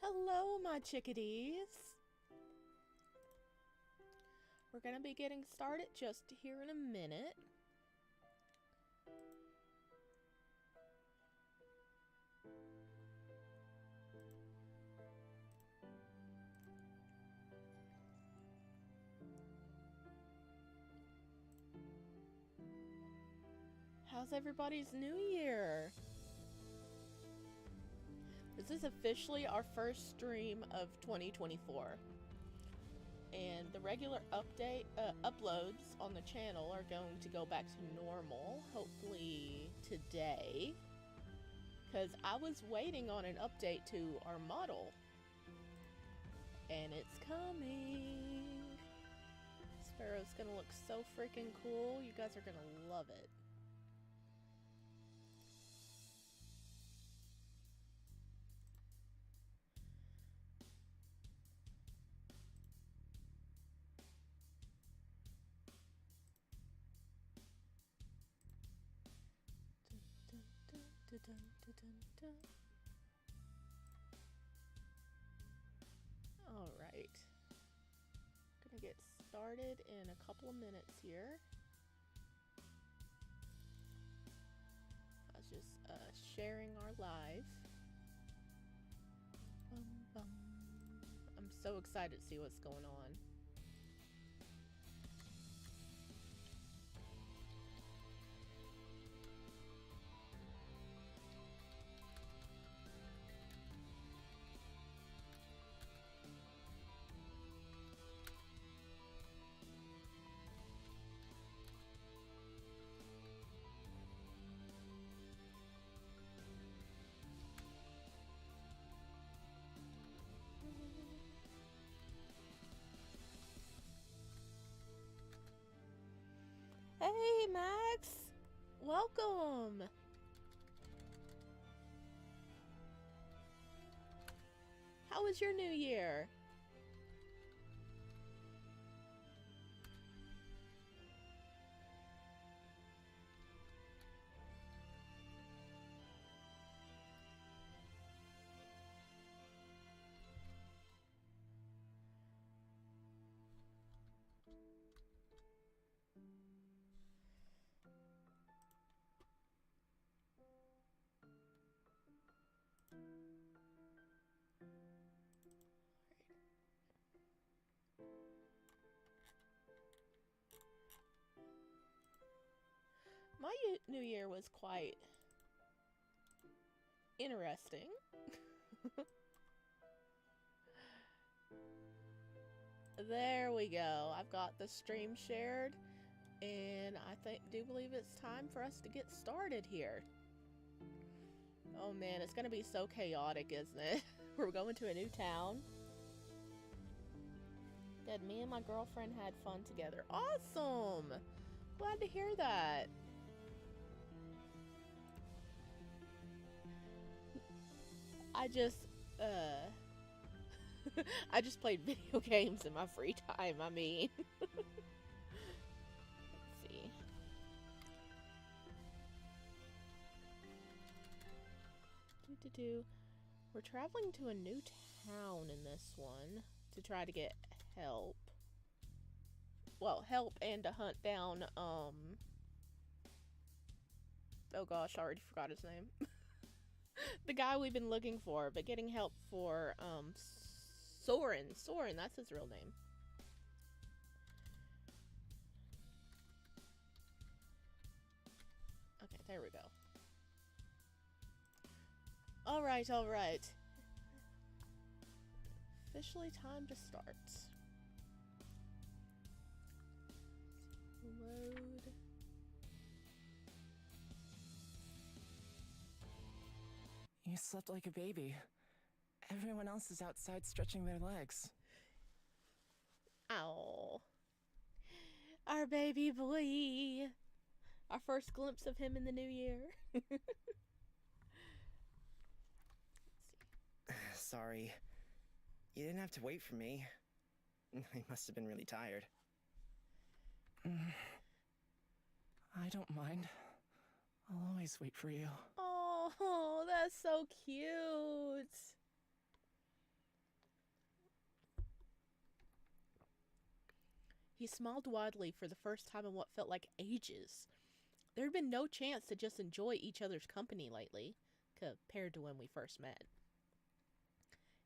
Hello, my chickadees. We're going to be getting started just here in a minute. How's everybody's new year? This is officially our first stream of 2024. And the regular uploads on the channel are going to go back to normal, hopefully today. Because I was waiting on an update to our model. And it's coming. Sparrow's gonna look so freaking cool. You guys are gonna love it. Alright. Gonna get started in a couple of minutes here. I was just sharing our live. I'm so excited to see what's going on. Hey, Max! Welcome! How was your new year? My New Year was quite interesting. There we go. I've got the stream shared, and I do believe it's time for us to get started here. Oh man, it's gonna be so chaotic, isn't it? We're going to a new town. Good, me and my girlfriend had fun together. Awesome! Glad to hear that. I just played video games in my free time, I mean. Let's see. We're traveling to a new town in this one to try to get help. Well, help and to hunt down, oh gosh, I already forgot his name. The guy we've been looking for, but getting help for, Soren, that's his real name. Okay, there we go. Alright. Officially time to start. Load. You slept like a baby. Everyone else is outside stretching their legs. Ow. Our baby boy. Our first glimpse of him in the new year. Sorry. You didn't have to wait for me. I must have been really tired. I don't mind. I'll always wait for you. Oh, that's so cute. He smiled widely for the first time in what felt like ages. There had been no chance to just enjoy each other's company lately, compared to when we first met.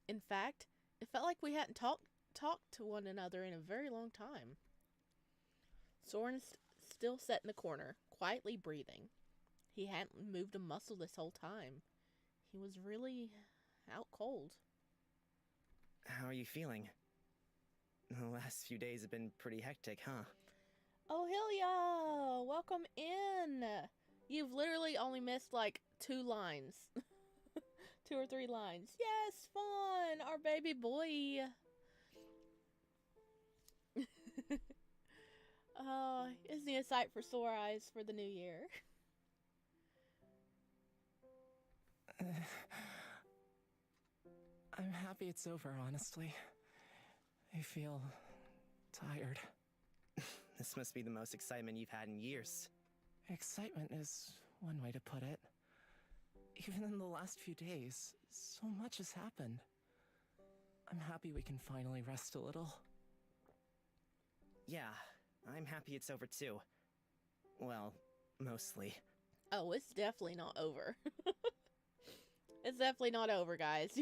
In fact, it felt like we hadn't talked to one another in a very long time. Soren still sat in the corner, quietly breathing. He hadn't moved a muscle this whole time. He was really out cold. How are you feeling? The last few days have been pretty hectic, huh? Aurelia, welcome in. You've literally only missed like 2 lines. 2 or 3 lines. Yes, fun! Our baby boy. Isn't he a sight for sore eyes for the new year? I'm happy it's over, honestly. I feel tired. This must be the most excitement you've had in years. Excitement is one way to put it. Even in the last few days, so much has happened. I'm happy we can finally rest a little. Yeah, I'm happy it's over too. Well, mostly. Oh, it's definitely not over. It's definitely not over, guys.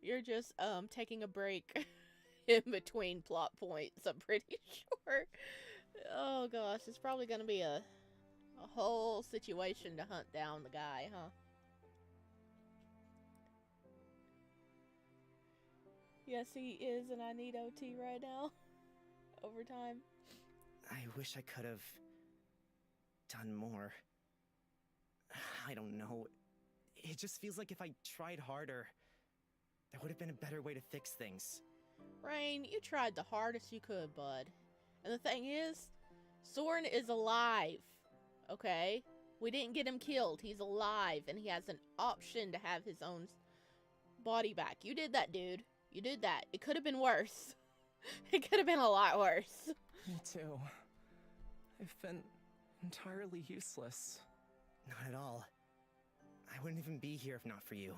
You're just taking a break in between plot points, I'm pretty sure. Oh gosh, it's probably gonna be a whole situation to hunt down the guy, huh? Yes, he is, and I need OT right now. Overtime. I wish I could have done more. I don't know. It just feels like if I tried harder, there would have been a better way to fix things. Rain, you tried the hardest you could, bud. And the thing is, Soren is alive. Okay? We didn't get him killed. He's alive, and he has an option to have his own body back. You did that, dude. You did that. It could have been worse. It could have been a lot worse. Me too. I've been entirely useless. Not at all. I wouldn't even be here if not for you.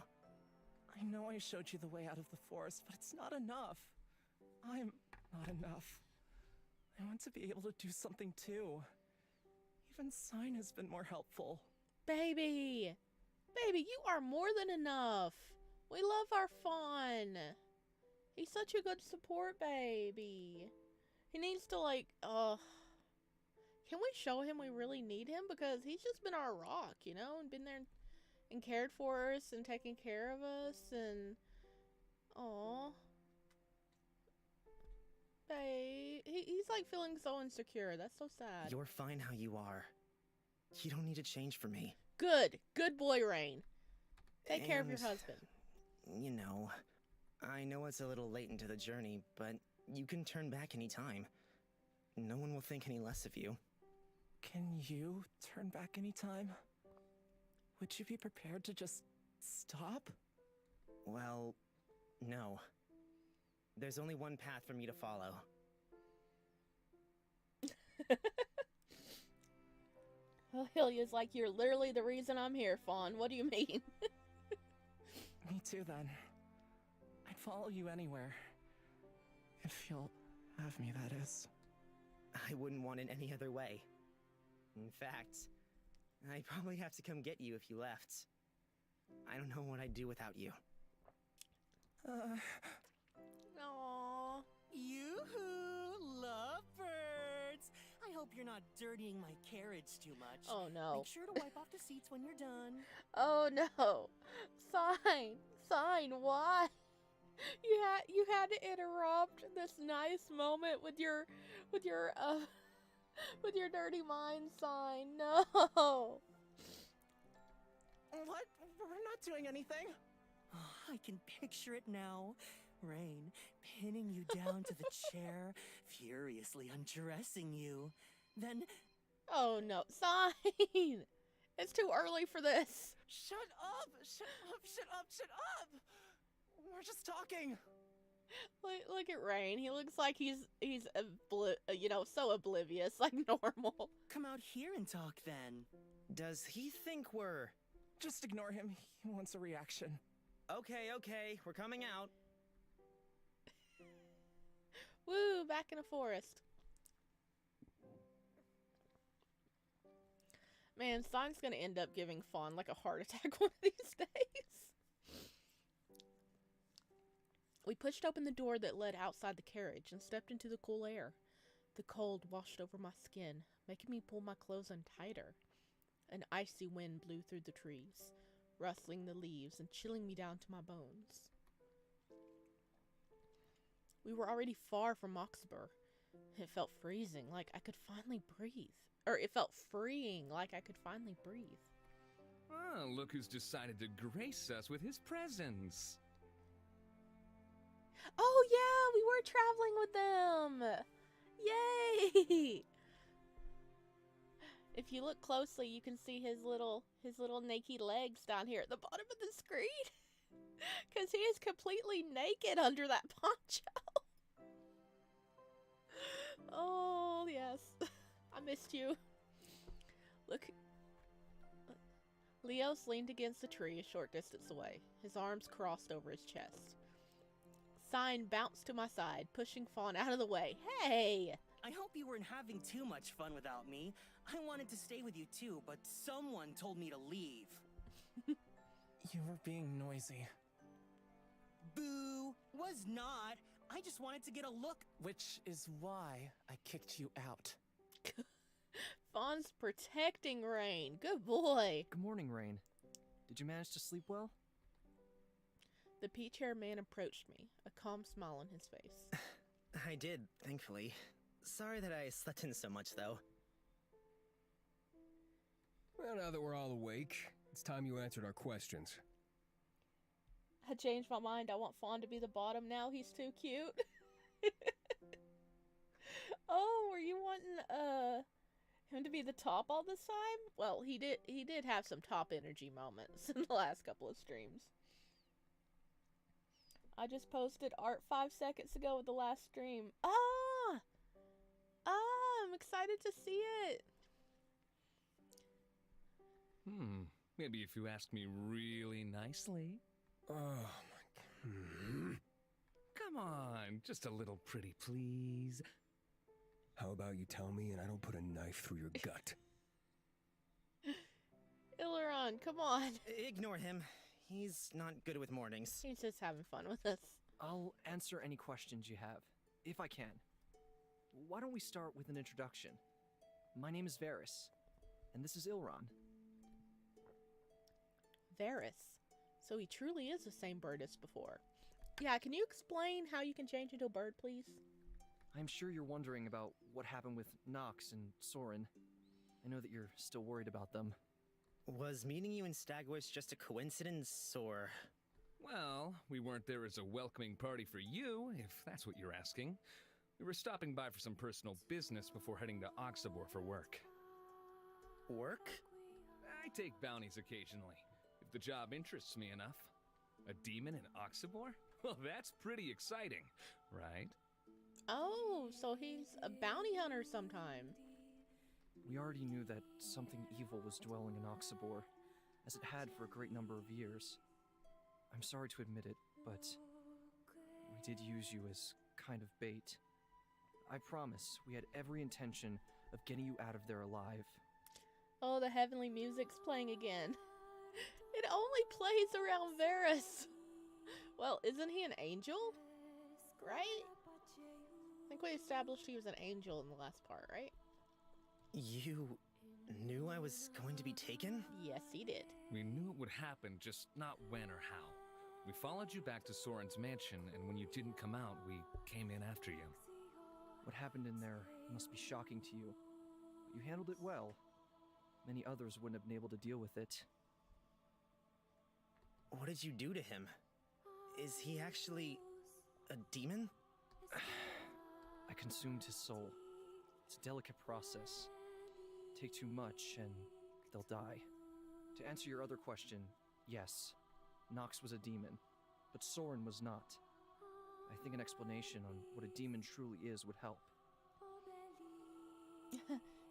I know I showed you the way out of the forest, but it's not enough. I'm not enough. I want to be able to do something too. Even Sign has been more helpful. Baby! Baby, you are more than enough. We love our Fawn. He's such a good support baby. He needs to, like, Can we show him we really need him? Because he's just been our rock, you know, and been there and cared for us and taken care of us and... Aww. Babe. He's like feeling so insecure. That's so sad. You're fine how you are. You don't need to change for me. Good. Good boy, Rain. Take care of your And, husband. You know, I know it's a little late into the journey, but you can turn back anytime. No one will think any less of you. Can you turn back anytime? Would you be prepared to just stop? Well, no. There's only one path for me to follow. Hillia's like, you're literally the reason I'm here, Fawn. What do you mean? Me too, then. I'd follow you anywhere. If you'll have me, that is. I wouldn't want it any other way. In fact, I'd probably have to come get you if you left. I don't know what I'd do without you. Aww. Yoo-hoo! Lovebirds! I hope you're not dirtying my carriage too much. Oh no. Make sure to wipe off the seats when you're done. Oh no. Sign, why? You had to interrupt this nice moment with your dirty mind, Sign. No. What? We're not doing anything. Oh, I can picture it now. Rain pinning you down to the chair, furiously undressing you. Then... Oh no. Sign. It's too early for this. Shut up! Shut up! Shut up! Shut up! We're just talking. Look at Rain. He looks like he's so oblivious, like normal. come out here and talk then. Does he think we're... Just ignore him. He wants a reaction. Okay, we're coming out. Woo, back in a forest. Man, Sign's gonna end up giving Fawn like a heart attack one of these days. We pushed open the door that led outside the carriage and stepped into the cool air. The cold washed over my skin, making me pull my clothes on tighter. An icy wind blew through the trees, rustling the leaves and chilling me down to my bones. We were already far from Moxburg. It felt freezing, like I could finally breathe. Or it felt freeing, like I could finally breathe. Ah, look who's decided to grace us with his presence. Oh yeah, we were traveling with them! Yay! If you look closely, you can see his little naked legs down here at the bottom of the screen. Because he is completely naked under that poncho. Oh, yes. I missed you. Look. Leos leaned against a tree a short distance away, his arms crossed over his chest. Sign bounced to my side, pushing Fawn out of the way. Hey! I hope you weren't having too much fun without me. I wanted to stay with you too, but someone told me to leave. You were being noisy. Boo! Was not. I just wanted to get a look. Which is why I kicked you out. Fawn's protecting Rain. Good boy. Good morning, Rain. Did you manage to sleep well? The peach-haired man approached me, a calm smile on his face. I did, thankfully. Sorry that I slept in so much, though. Well, now that we're all awake, it's time you answered our questions. I changed my mind. I want Fawn to be the bottom now. He's too cute. Oh, were you wanting him to be the top all this time? Well, he did have some top energy moments in the last couple of streams. I just posted art 5 seconds ago with the last stream. I'm excited to see it. Maybe if you ask me really nicely. Oh my god. Come on, just a little pretty please. How about you tell me and I don't put a knife through your gut? Ileron, come on. Ignore him. He's not good with mornings. He's just having fun with us. I'll answer any questions you have, if I can. Why don't we start with an introduction? My name is Varys, and this is Ilron. Varys. So he truly is the same bird as before. Yeah, can you explain how you can change into a bird, please? I'm sure you're wondering about what happened with Nox and Soren. I know that you're still worried about them. Was meeting you in Stagwish just a coincidence, or...? Well, we weren't there as a welcoming party for you, if that's what you're asking. We were stopping by for some personal business before heading to Oxabor for work. Work? I take bounties occasionally, if the job interests me enough. A demon in Oxabor? Well, that's pretty exciting, right? Oh, so he's a bounty hunter sometime. We already knew that something evil was dwelling in Oxabor, as it had for a great number of years. I'm sorry to admit it, but we did use you as kind of bait. I promise we had every intention of getting you out of there alive. Oh, the heavenly music's playing again. It only plays around Varys. Well, isn't he an angel? Right? I think we established he was an angel in the last part, right? You knew I was going to be taken? Yes, he did. We knew it would happen, just not when or how. We followed you back to Soren's mansion, and when you didn't come out, we came in after you. What happened in there must be shocking to you, but you handled it well. Many others wouldn't have been able to deal with it. What did you do to him? Is he actually a demon? I consumed his soul. It's a delicate process. Take too much and they'll die. To answer your other question, yes, Nox was a demon, but Soren was not. I think an explanation on what a demon truly is would help.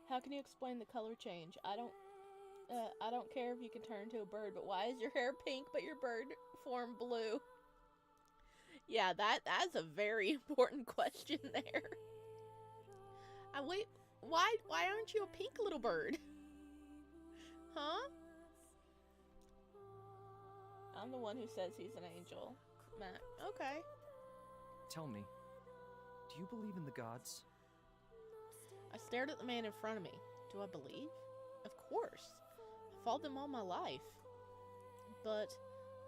How can you explain the color change? I don't care if you can turn into a bird, but why is your hair pink but your bird form blue? Yeah, that's a very important question there. Wait, why aren't you a pink little bird? Huh? I'm the one who says he's an angel. Matt, okay. Tell me, do you believe in the gods? I stared at the man in front of me. Do I believe? Of course. I've followed them all my life. But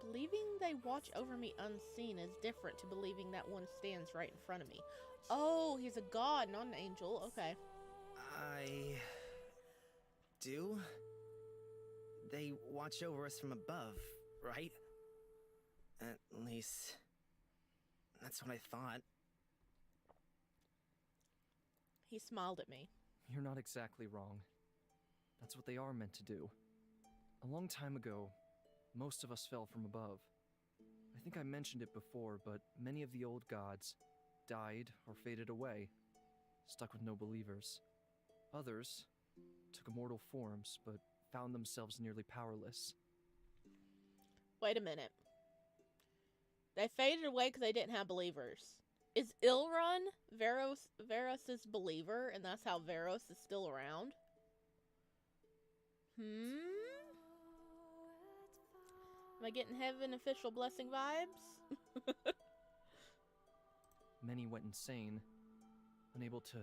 believing they watch over me unseen is different to believing that one stands right in front of me. Oh, he's a god, not an angel. Okay. I... do? They watch over us from above, right? At least... that's what I thought. He smiled at me. You're not exactly wrong. That's what they are meant to do. A long time ago, most of us fell from above. I think I mentioned it before, but many of the old gods died or faded away, stuck with no believers. Others took immortal forms, but found themselves nearly powerless. Wait a minute. They faded away because they didn't have believers. Is Ilron Varys' believer, and that's how Varys is still around? Am I getting heaven official blessing vibes? Many went insane, unable to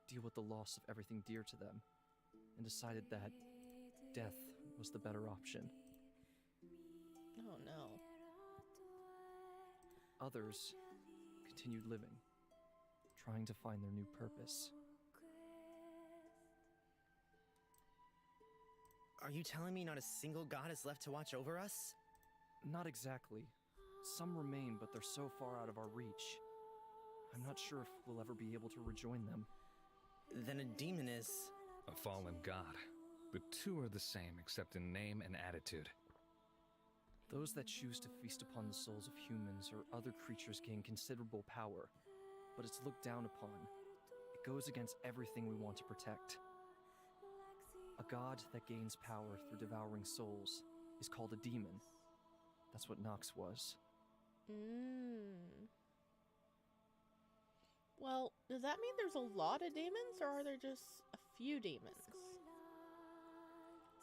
deal with the loss of everything dear to them, and decided that death was the better option. Oh no. Others continued living, trying to find their new purpose. Are you telling me not a single god is left to watch over us? Not exactly. Some remain, but they're so far out of our reach. I'm not sure if we'll ever be able to rejoin them. Then a demon is... a fallen god. The two are the same, except in name and attitude. Those that choose to feast upon the souls of humans or other creatures gain considerable power, but it's looked down upon. It goes against everything we want to protect. A god that gains power through devouring souls is called a demon. That's what Nox was. Well, does that mean there's a lot of demons, or are there just a few demons?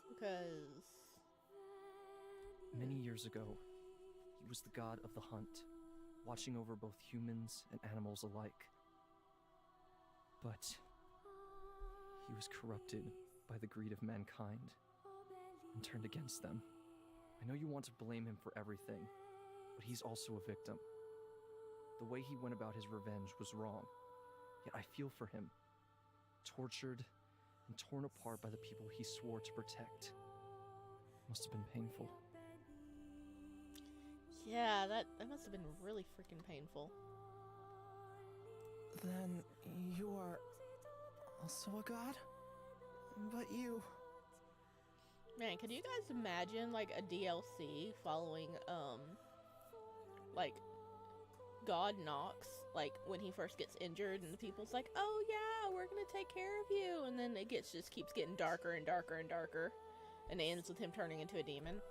Because... many years ago, he was the god of the hunt, watching over both humans and animals alike. But he was corrupted by the greed of mankind and turned against them. I know you want to blame him for everything, but he's also a victim. The way he went about his revenge was wrong, yet I feel for him. Tortured and torn apart by the people he swore to protect. Must have been painful. Yeah, that must have been really freaking painful. Then you are also a god? But you... Man, can you guys imagine, like, a DLC following, like, God Knox, like, when he first gets injured and the people's like, oh yeah, we're gonna take care of you, and then it just keeps getting darker and darker and darker, and it ends with him turning into a demon.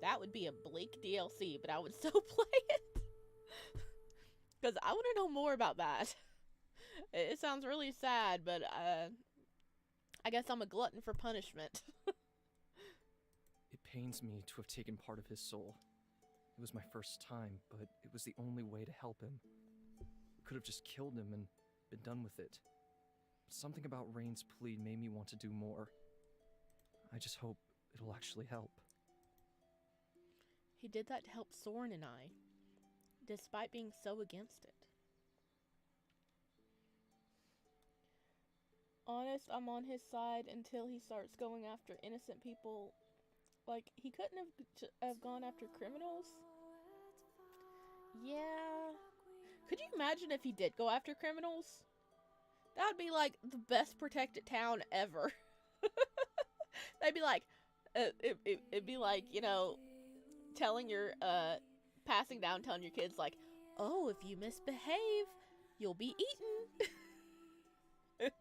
That would be a bleak DLC, but I would still play it. Because I want to know more about that. It sounds really sad, but I guess I'm a glutton for punishment. It pains me to have taken part of his soul. It was my first time, but it was the only way to help him. We could have just killed him and been done with it. But something about Rain's plea made me want to do more. I just hope it'll actually help. He did that to help Soren and I, despite being so against it. Honest, I'm on his side until he starts going after innocent people. Like, he couldn't have gone after criminals? Yeah. Could you imagine if he did go after criminals? That would be, like, the best protected town ever. They'd be like, it'd be like, you know, telling your, passing down, telling your kids, like, oh, if you misbehave, you'll be eaten.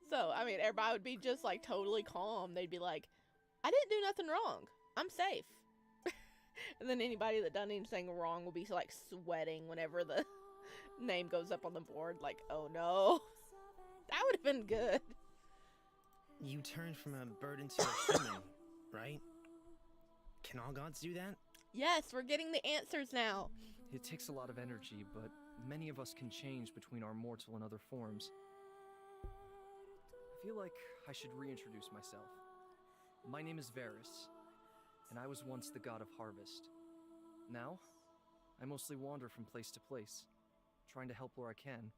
So, I mean, everybody would be just, like, totally calm. They'd be like, I didn't do nothing wrong. I'm safe. And then anybody that done anything wrong will be, like, sweating whenever the name goes up on the board. Like, oh, no. That would have been good. You turned from a bird into a human, right? Can all gods do that? Yes, we're getting the answers now. It takes a lot of energy, but many of us can change between our mortal and other forms. I feel like I should reintroduce myself. My name is Varus, and I was once the god of harvest. Now, I mostly wander from place to place, trying to help where I can.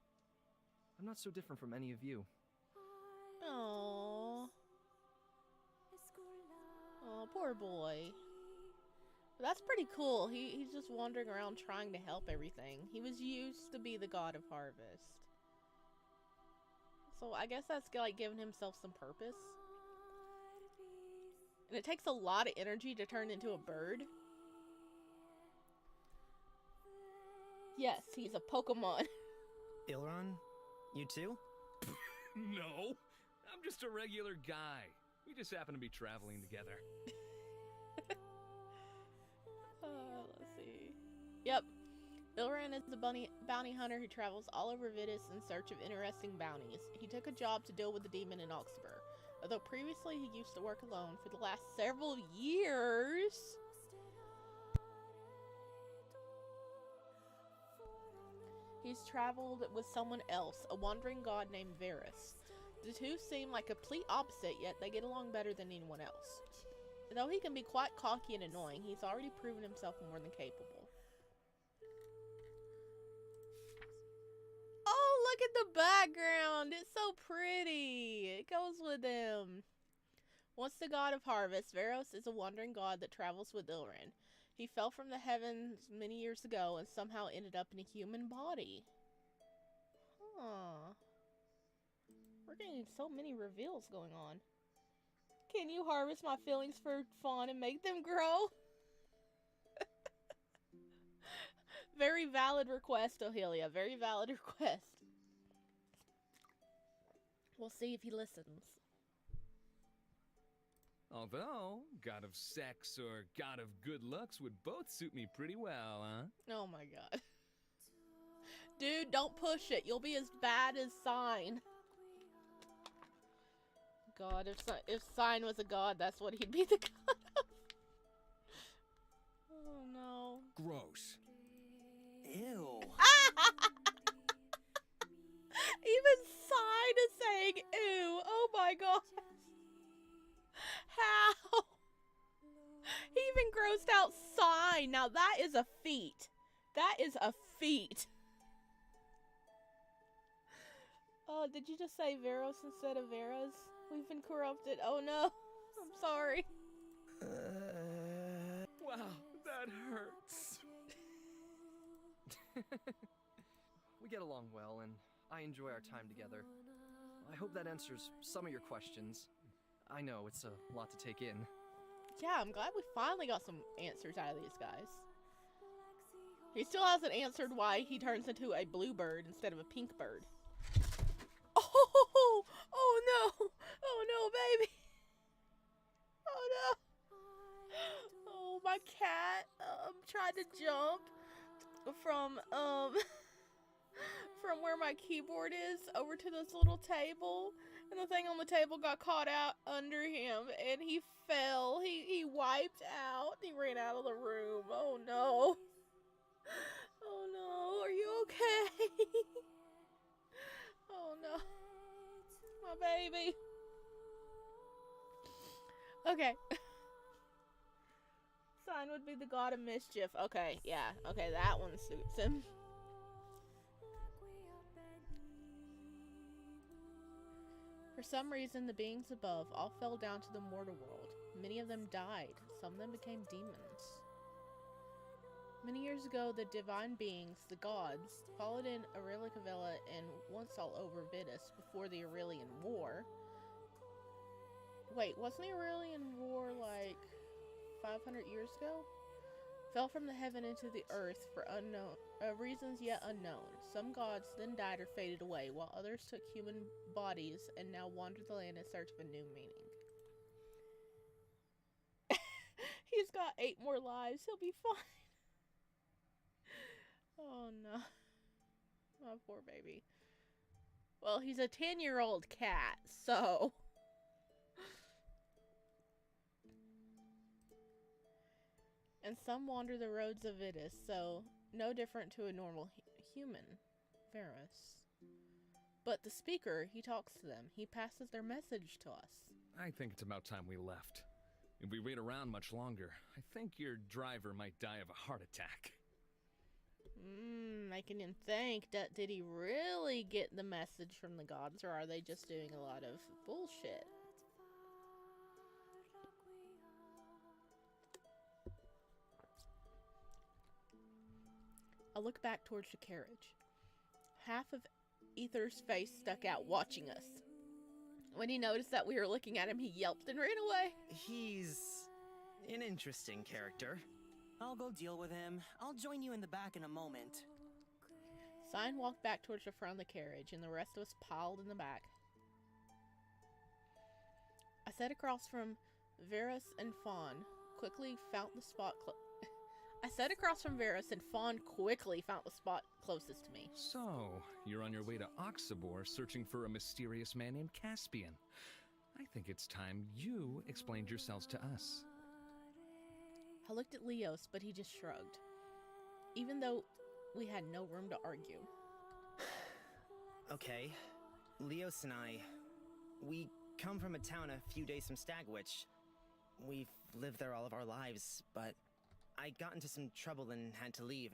I'm not so different from any of you. Aww. Oh, poor boy. But that's pretty cool. He's just wandering around trying to help everything. He was used to be the god of harvest. So I guess that's like giving himself some purpose. And it takes a lot of energy to turn into a bird. Yes, he's a Pokemon. Ilron, you too? No, I'm just a regular guy. We just happen to be traveling together. Let's see. Yep. Ilran is the bounty hunter who travels all over Vidus in search of interesting bounties. He took a job to deal with the demon in Augsburg. Although previously he used to work alone for the last several years. He's traveled with someone else, a wandering god named Varus. The two seem like complete opposite, yet they get along better than anyone else. Though he can be quite cocky and annoying, he's already proven himself more than capable. Oh, look at the background! It's so pretty! It goes with him. Once the god of harvest, Varus is a wandering god that travels with Ilran. He fell from the heavens many years ago and somehow ended up in a human body. Huh. We're getting so many reveals going on. Can you harvest my feelings for Fawn and make them grow? Very valid request, Aurelia. Very valid request. We'll see if he listens. Although, god of sex or god of good looks would both suit me pretty well, huh? Oh my god. Dude, don't push it. You'll be as bad as Sign. God, if Sign was a god, that's what he'd be the god of. Oh no. Gross. Ew. Even Sign is saying ew. Oh my god. How? He even grossed out Sign. Now that is a feat. That is a feat. Oh, did you just say Veros instead of Veras? We've been corrupted. Oh no. I'm sorry. Wow, that hurts. We get along well, and I enjoy our time together. I hope that answers some of your questions. I know, it's a lot to take in. Yeah, I'm glad we finally got some answers out of these guys. He still hasn't answered why he turns into a blue bird instead of a pink bird. Oh! Oh no! Oh no, baby! Oh no! Oh, my cat tried to jump from from where my keyboard is over to this little table, and the thing on the table got caught out under him, and he fell. He wiped out. He ran out of the room. Oh no! Oh no! Are you okay? Oh no! My baby. Okay. Sign would be the god of mischief. Okay, yeah. Okay, that one suits him. For some reason, the beings above all fell down to the mortal world. Many of them died. Some of them became demons. Many years ago, the divine beings, the gods, followed in Aurelia Cavella and once all over Vidus before the Aurelian War. Wait, wasn't the Aurelian War like 500 years ago? Fell from the heaven into the earth for unknown reasons yet unknown. Some gods then died or faded away, while others took human bodies and now wander the land in search of a new meaning. He's got 8 more lives. He'll be fine. Oh no. My poor baby. Well, he's a 10-year-old cat, so... And some wander the roads of Vidus, so no different to a normal human, Varus. But the speaker, he talks to them. He passes their message to us. I think it's about time we left. If we wait around much longer, I think your driver might die of a heart attack. I can think. Did he really get the message from the gods, or are they just doing a lot of bullshit? I look back towards the carriage. Half of Ether's face stuck out watching us. When he noticed that we were looking at him, he yelped and ran away. He's an interesting character. I'll go deal with him. I'll join you in the back in a moment. Sign walked back towards the front of the carriage, and the rest of us piled in the back. I sat across from Varus and Fawn, quickly found the spot quickly found the spot closest to me. So, you're on your way to Oxabor searching for a mysterious man named Caspian. I think it's time you explained yourselves to us. I looked at Leos, but he just shrugged. Even though we had no room to argue. Okay, Leos and we come from a town a few days from Stagwitch. We've lived there all of our lives, but I got into some trouble and had to leave.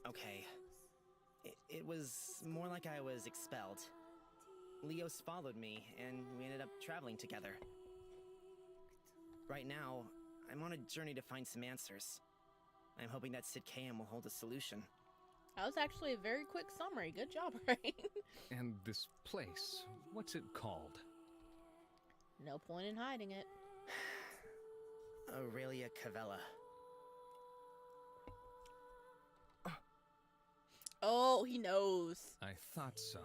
Okay, it was more like I was expelled. Leos followed me, and we ended up traveling together. Right now, I'm on a journey to find some answers. I'm hoping that Sid Kayam will hold a solution. That was actually a very quick summary. Good job, Raen. And this place, what's it called? No point in hiding it. Aurelia Cavella. Oh, he knows. I thought so.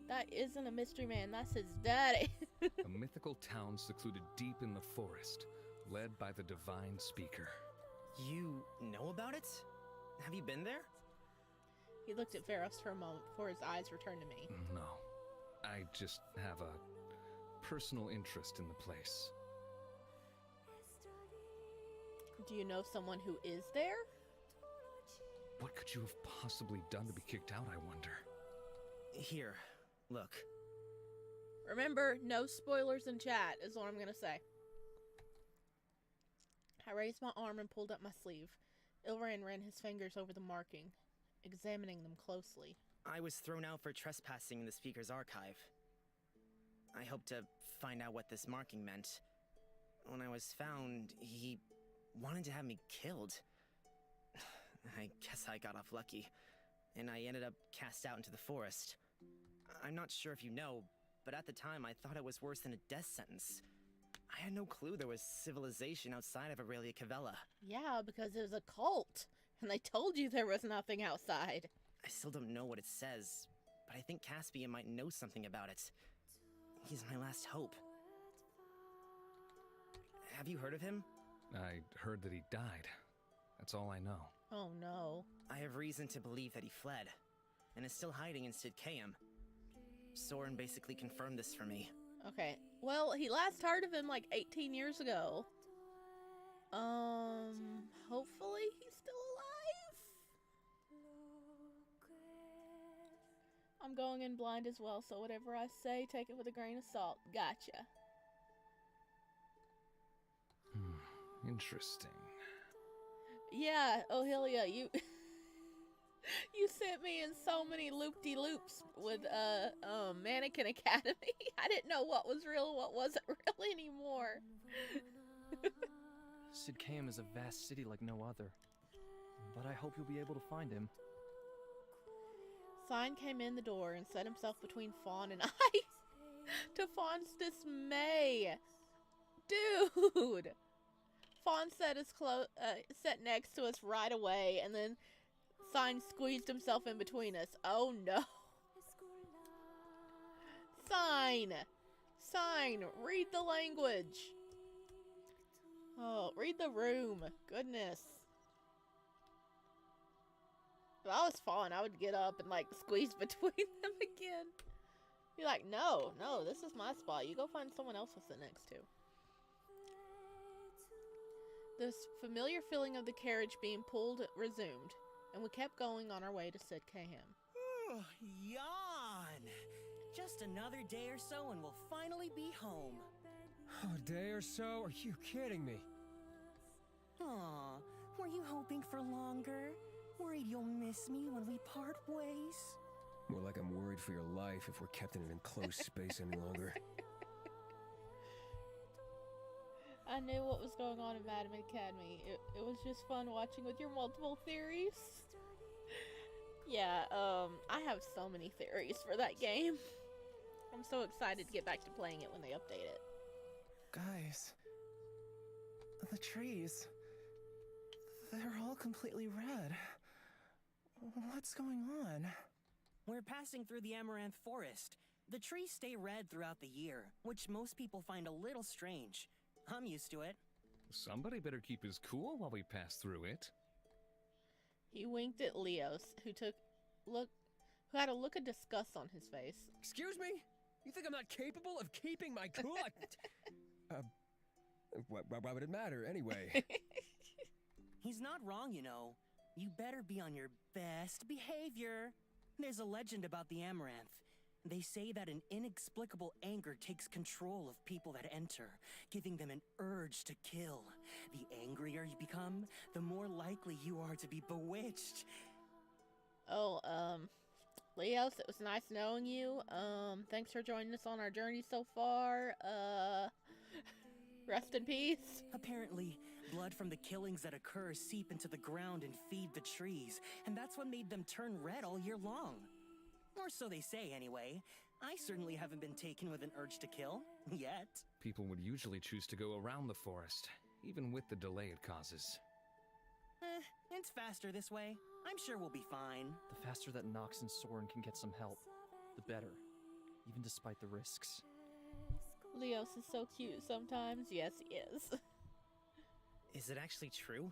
That isn't a mystery man. That's his daddy. A mythical town secluded deep in the forest, led by the divine speaker. You know about it? Have you been there? He looked at Varus for a moment before his eyes returned to me. No, I just have a personal interest in the place. Do you know someone who is there? What could you have possibly done to be kicked out, I wonder? Here, look. Remember, no spoilers in chat is what I'm gonna say. I raised my arm and pulled up my sleeve. Ilran ran his fingers over the marking, examining them closely. I was thrown out for trespassing in the Speaker's archive. I hoped to find out what this marking meant. When I was found, he wanted to have me killed. I guess I got off lucky, and I ended up cast out into the forest. I'm not sure if you know, but at the time I thought it was worse than a death sentence. I had no clue there was civilization outside of Aurelia Cavella. Yeah, because it was a cult, and they told you there was nothing outside. I still don't know what it says, but I think Caspian might know something about it. He's my last hope. Have you heard of him? I heard that he died. That's all I know. Oh no. I have reason to believe that he fled, and is still hiding in Sidkeum. Soren basically confirmed this for me. Okay. Well, he last heard of him like 18 years ago. Hopefully he's still alive. I'm going in blind as well, so whatever I say, take it with a grain of salt. Gotcha. Interesting. Yeah, Aurelia, you you sent me in so many loop-de-loops with Mannequin Academy. I didn't know what was real and what wasn't real anymore. Sidkeum is a vast city like no other, but I hope you'll be able to find him. Sign came in the door and set himself between Fawn and I. To Fawn's dismay. Dude! Fawn sat next to us right away, and then Sign squeezed himself in between us. Oh no. Sign! Sign! Read the language! Oh, read the room. Goodness. If I was Fawn, I would get up and, like, squeeze between them again. Be like, no, this is my spot. You go find someone else to sit next to. This familiar feeling of the carriage being pulled resumed, and we kept going on our way to Sidkeum. Yawn! Just another day or so and we'll finally be home. A day or so? Are you kidding me? Aw, were you hoping for longer? Worried you'll miss me when we part ways? More like I'm worried for your life if we're kept in an enclosed space any longer. I knew what was going on in Madam Academy. It was just fun watching with your multiple theories. Yeah, I have so many theories for that game. I'm so excited to get back to playing it when they update it. Guys, the trees, they're all completely red. What's going on? We're passing through the Amaranth Forest. The trees stay red throughout the year, which most people find a little strange. I'm used to it. Somebody better keep his cool while we pass through it. He winked at Leos, who had a look of disgust on his face. Excuse me? You think I'm not capable of keeping my cool? Why would it matter anyway? He's not wrong, you know. You better be on your best behavior. There's a legend about the Amaranth. They say that an inexplicable anger takes control of people that enter, giving them an urge to kill. The angrier you become, the more likely you are to be bewitched. Oh, Leos, it was nice knowing you. Thanks for joining us on our journey so far. Rest in peace. Apparently, blood from the killings that occur seep into the ground and feed the trees, and that's what made them turn red all year long. Or so they say, anyway. I certainly haven't been taken with an urge to kill, yet. People would usually choose to go around the forest, even with the delay it causes. It's faster this way. I'm sure we'll be fine. The faster that Nox and Soren can get some help, the better, even despite the risks. Leos is so cute sometimes. Yes, he is. Is it actually true?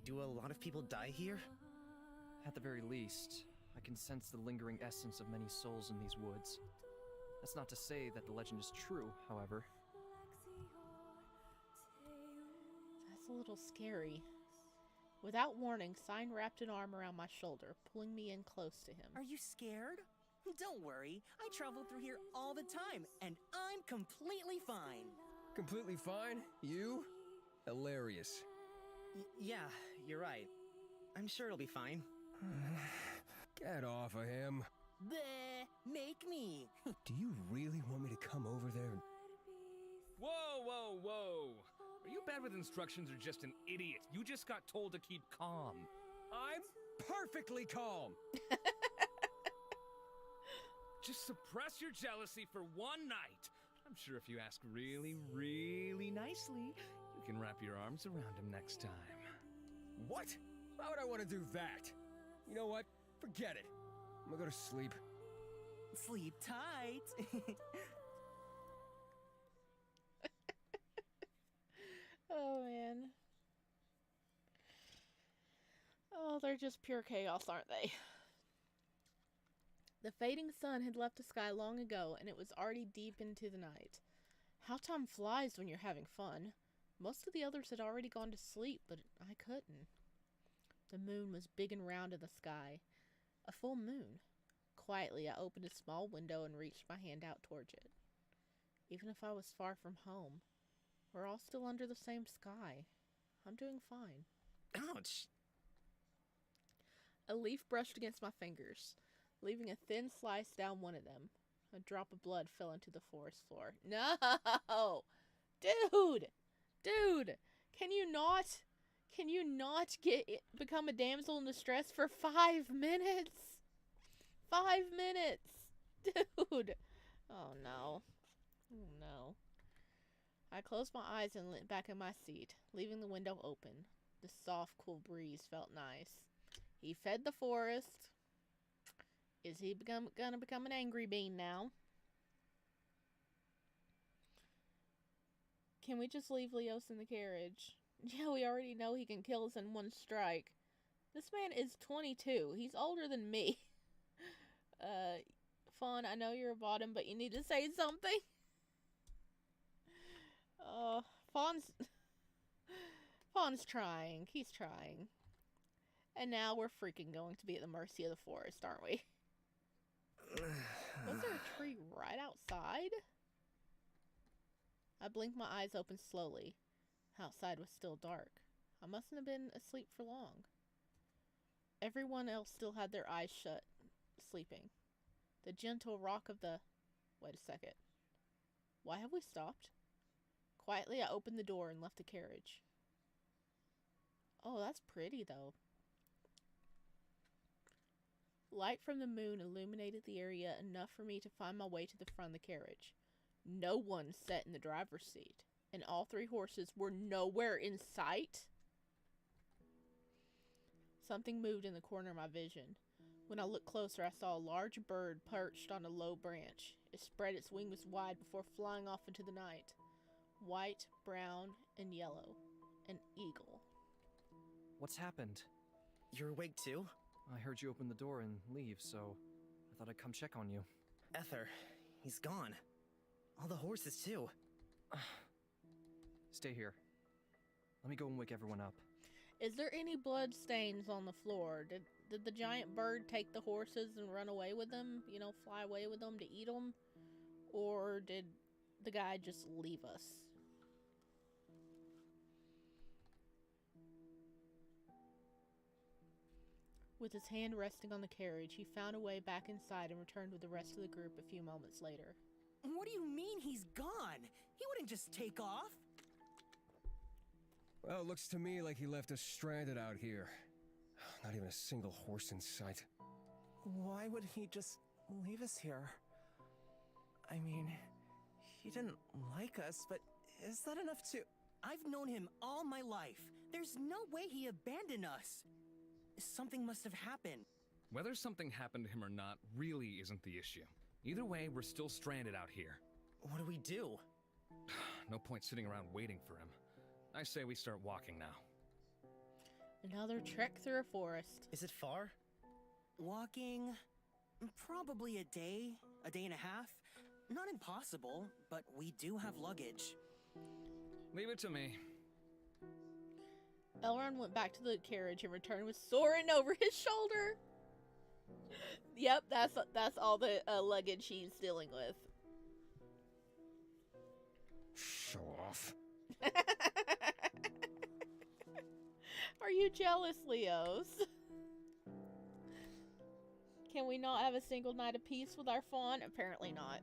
Do a lot of people die here? At the very least, I can sense the lingering essence of many souls in these woods. That's not to say that the legend is true, however. That's a little scary. Without warning, Sign wrapped an arm around my shoulder, pulling me in close to him. Are you scared? Don't worry, I travel through here all the time, and I'm completely fine. Completely fine? You? Hilarious. Yeah, you're right. I'm sure it'll be fine. Get off of him. Bleh, make me. Do you really want me to come over there and... Whoa, whoa, whoa! Are you bad with instructions or just an idiot? You just got told to keep calm. I'm perfectly calm! Just suppress your jealousy for one night. I'm sure if you ask really, really nicely, you can wrap your arms around him next time. What? Why would I want to do that? You know what? Forget it. I'm gonna go to sleep. Sleep tight. Oh, man. Oh, they're just pure chaos, aren't they? The fading sun had left the sky long ago, and it was already deep into the night. How time flies when you're having fun. Most of the others had already gone to sleep, but I couldn't. The moon was big and round in the sky. A full moon. Quietly, I opened a small window and reached my hand out towards it. Even if I was far from home, we're all still under the same sky. I'm doing fine. Ouch! A leaf brushed against my fingers, leaving a thin slice down one of them. A drop of blood fell into the forest floor. No! Dude! Dude! Can you not become a damsel in distress for 5 minutes? 5 minutes! Dude! Oh no. Oh no. I closed my eyes and leaned back in my seat, leaving the window open. The soft, cool breeze felt nice. He fed the forest. Is he gonna become an angry bean now? Can we just leave Leos in the carriage? Yeah, we already know he can kill us in one strike. This man is 22. He's older than me. Fawn, I know you're a bottom, but you need to say something. Fawn's trying. He's trying. And now we're freaking going to be at the mercy of the forest, aren't we? Was there a tree right outside? I blinked my eyes open slowly. Outside was still dark. I mustn't have been asleep for long. Everyone else still had their eyes shut, sleeping. The gentle rock of the... Wait a second. Why have we stopped? Quietly, I opened the door and left the carriage. Oh, that's pretty, though. Light from the moon illuminated the area enough for me to find my way to the front of the carriage. No one sat in the driver's seat, and all 3 horses were nowhere in sight. Something moved in the corner of my vision. When I looked closer, I saw a large bird perched on a low branch. It spread its wings wide before flying off into the night. White, brown, and yellow. An eagle. What's happened? You're awake too? I heard you open the door and leave, so I thought I'd come check on you. Ether, he's gone. All the horses too. Stay here. Let me go and wake everyone up. Is there any blood stains on the floor? Did the giant bird take the horses and run away with them? You know, fly away with them to eat them? Or did the guy just leave us? With his hand resting on the carriage, he found a way back inside and returned with the rest of the group a few moments later. What do you mean he's gone? He wouldn't just take off. Well, it looks to me like he left us stranded out here. Not even a single horse in sight. Why would he just leave us here? I mean, he didn't like us, but is that enough to... I've known him all my life. There's no way he abandoned us. Something must have happened. Whether something happened to him or not really isn't the issue. Either way, we're still stranded out here. What do we do? No point sitting around waiting for him. I say we start walking now. Another trek through a forest. Is it far? Walking... probably a day and a half. Not impossible, but we do have luggage. Leave it to me. Elrond went back to the carriage and returned with Soren over his shoulder. Yep, that's all the luggage he's dealing with. Show off. Are you jealous, Leos? Can we not have a single night of peace with our fawn? Apparently not.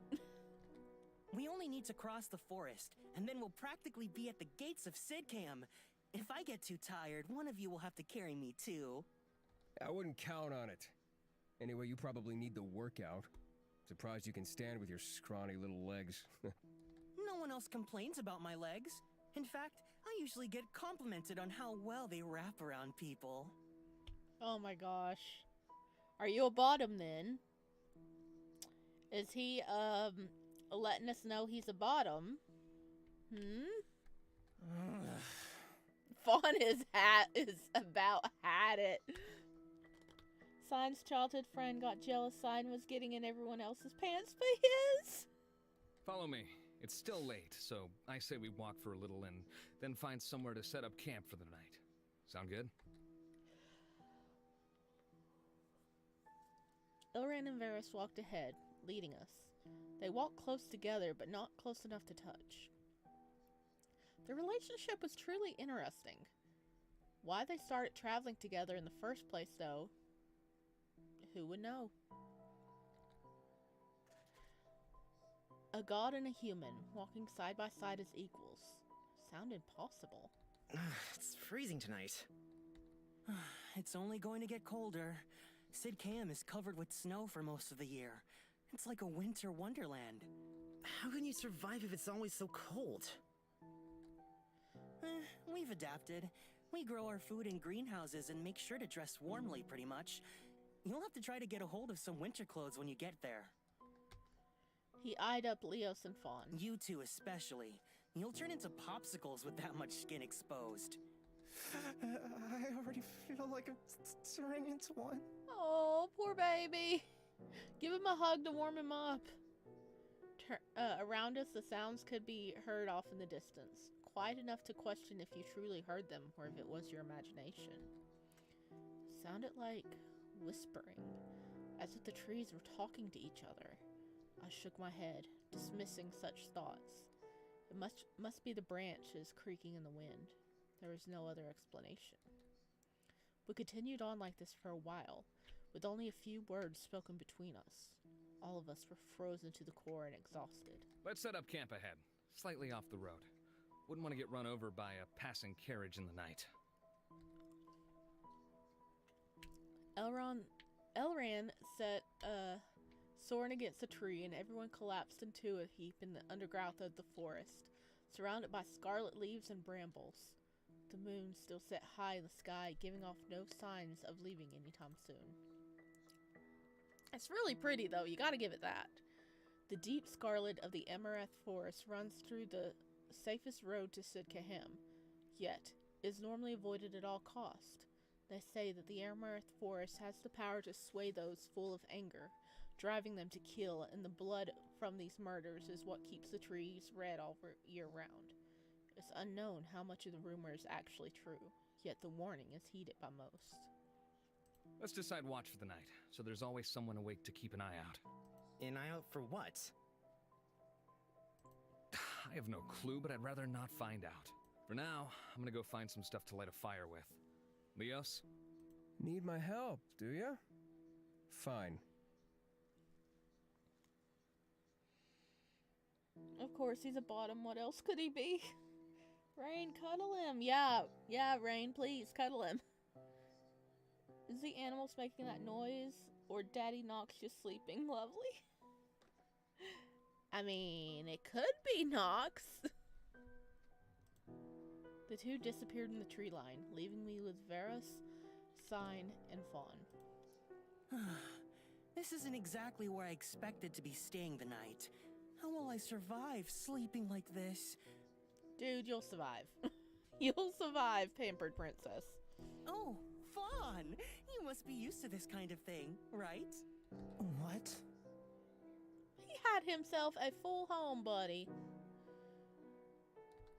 We only need to cross the forest, and then we'll practically be at the gates of Sidcam. If I get too tired, one of you will have to carry me too. I wouldn't count on it. Anyway, you probably need the workout. Surprised you can stand with your scrawny little legs. No one else complains about my legs. In fact, I usually get complimented on how well they wrap around people. Oh my gosh. Are you a bottom then? Is he letting us know he's a bottom? Fawn is about had it. Sign's childhood friend got jealous Sign was getting in everyone else's pants but his. Follow me. It's still late, so I say we walk for a little and then find somewhere to set up camp for the night. Sound good? Ilran and Varys walked ahead, leading us. They walked close together, but not close enough to touch. Their relationship was truly interesting. Why they started traveling together in the first place, though, who would know? A god and a human, walking side by side as equals. Sounded possible. It's freezing tonight. It's only going to get colder. Sidcam is covered with snow for most of the year. It's like a winter wonderland. How can you survive if it's always so cold? We've adapted. We grow our food in greenhouses and make sure to dress warmly, pretty much. You'll have to try to get a hold of some winter clothes when you get there. He eyed up Leos and Fawn. You two especially. You'll turn into popsicles with that much skin exposed. I already feel like I'm turning into one. Oh, poor baby. Give him a hug to warm him up. Around us, the sounds could be heard off in the distance. Quiet enough to question if you truly heard them or if it was your imagination. Sounded like whispering, as if the trees were talking to each other. I shook my head, dismissing such thoughts. It must be the branches creaking in the wind. There was no other explanation. We continued on like this for a while, with only a few words spoken between us. All of us were frozen to the core and exhausted. Let's set up camp ahead, slightly off the road. Wouldn't want to get run over by a passing carriage in the night. Elran set Soren against a tree, and everyone collapsed into a heap in the undergrowth of the forest, surrounded by scarlet leaves and brambles. The moon still set high in the sky, giving off no signs of leaving anytime soon. It's really pretty, though. You gotta give it that. The deep scarlet of the Amaranth Forest runs through the safest road to Sidcahem, yet is normally avoided at all cost. They say that the Amaranth Forest has the power to sway those full of anger, driving them to kill, and the blood from these murders is what keeps the trees red all year round. It's unknown how much of the rumor is actually true, yet the warning is heeded by most. Let's decide watch for the night, so there's always someone awake to keep an eye out. An eye out for what? I have no clue, but I'd rather not find out. For now, I'm gonna go find some stuff to light a fire with. Leos? Need my help, do ya? Fine. Of course, he's a bottom. What else could he be? Raen, cuddle him. Yeah, Raen, please, cuddle him. Is the animals making that noise? Or Daddy Nox just sleeping? Lovely. I mean, it could be Nox. The two disappeared in the tree line, leaving me with Varys, Sign, and Fawn. This isn't exactly where I expected to be staying the night. How will I survive sleeping like this? Dude, you'll survive. You'll survive, pampered princess. Oh, Fawn! You must be used to this kind of thing, right? What? He had himself a full home, buddy.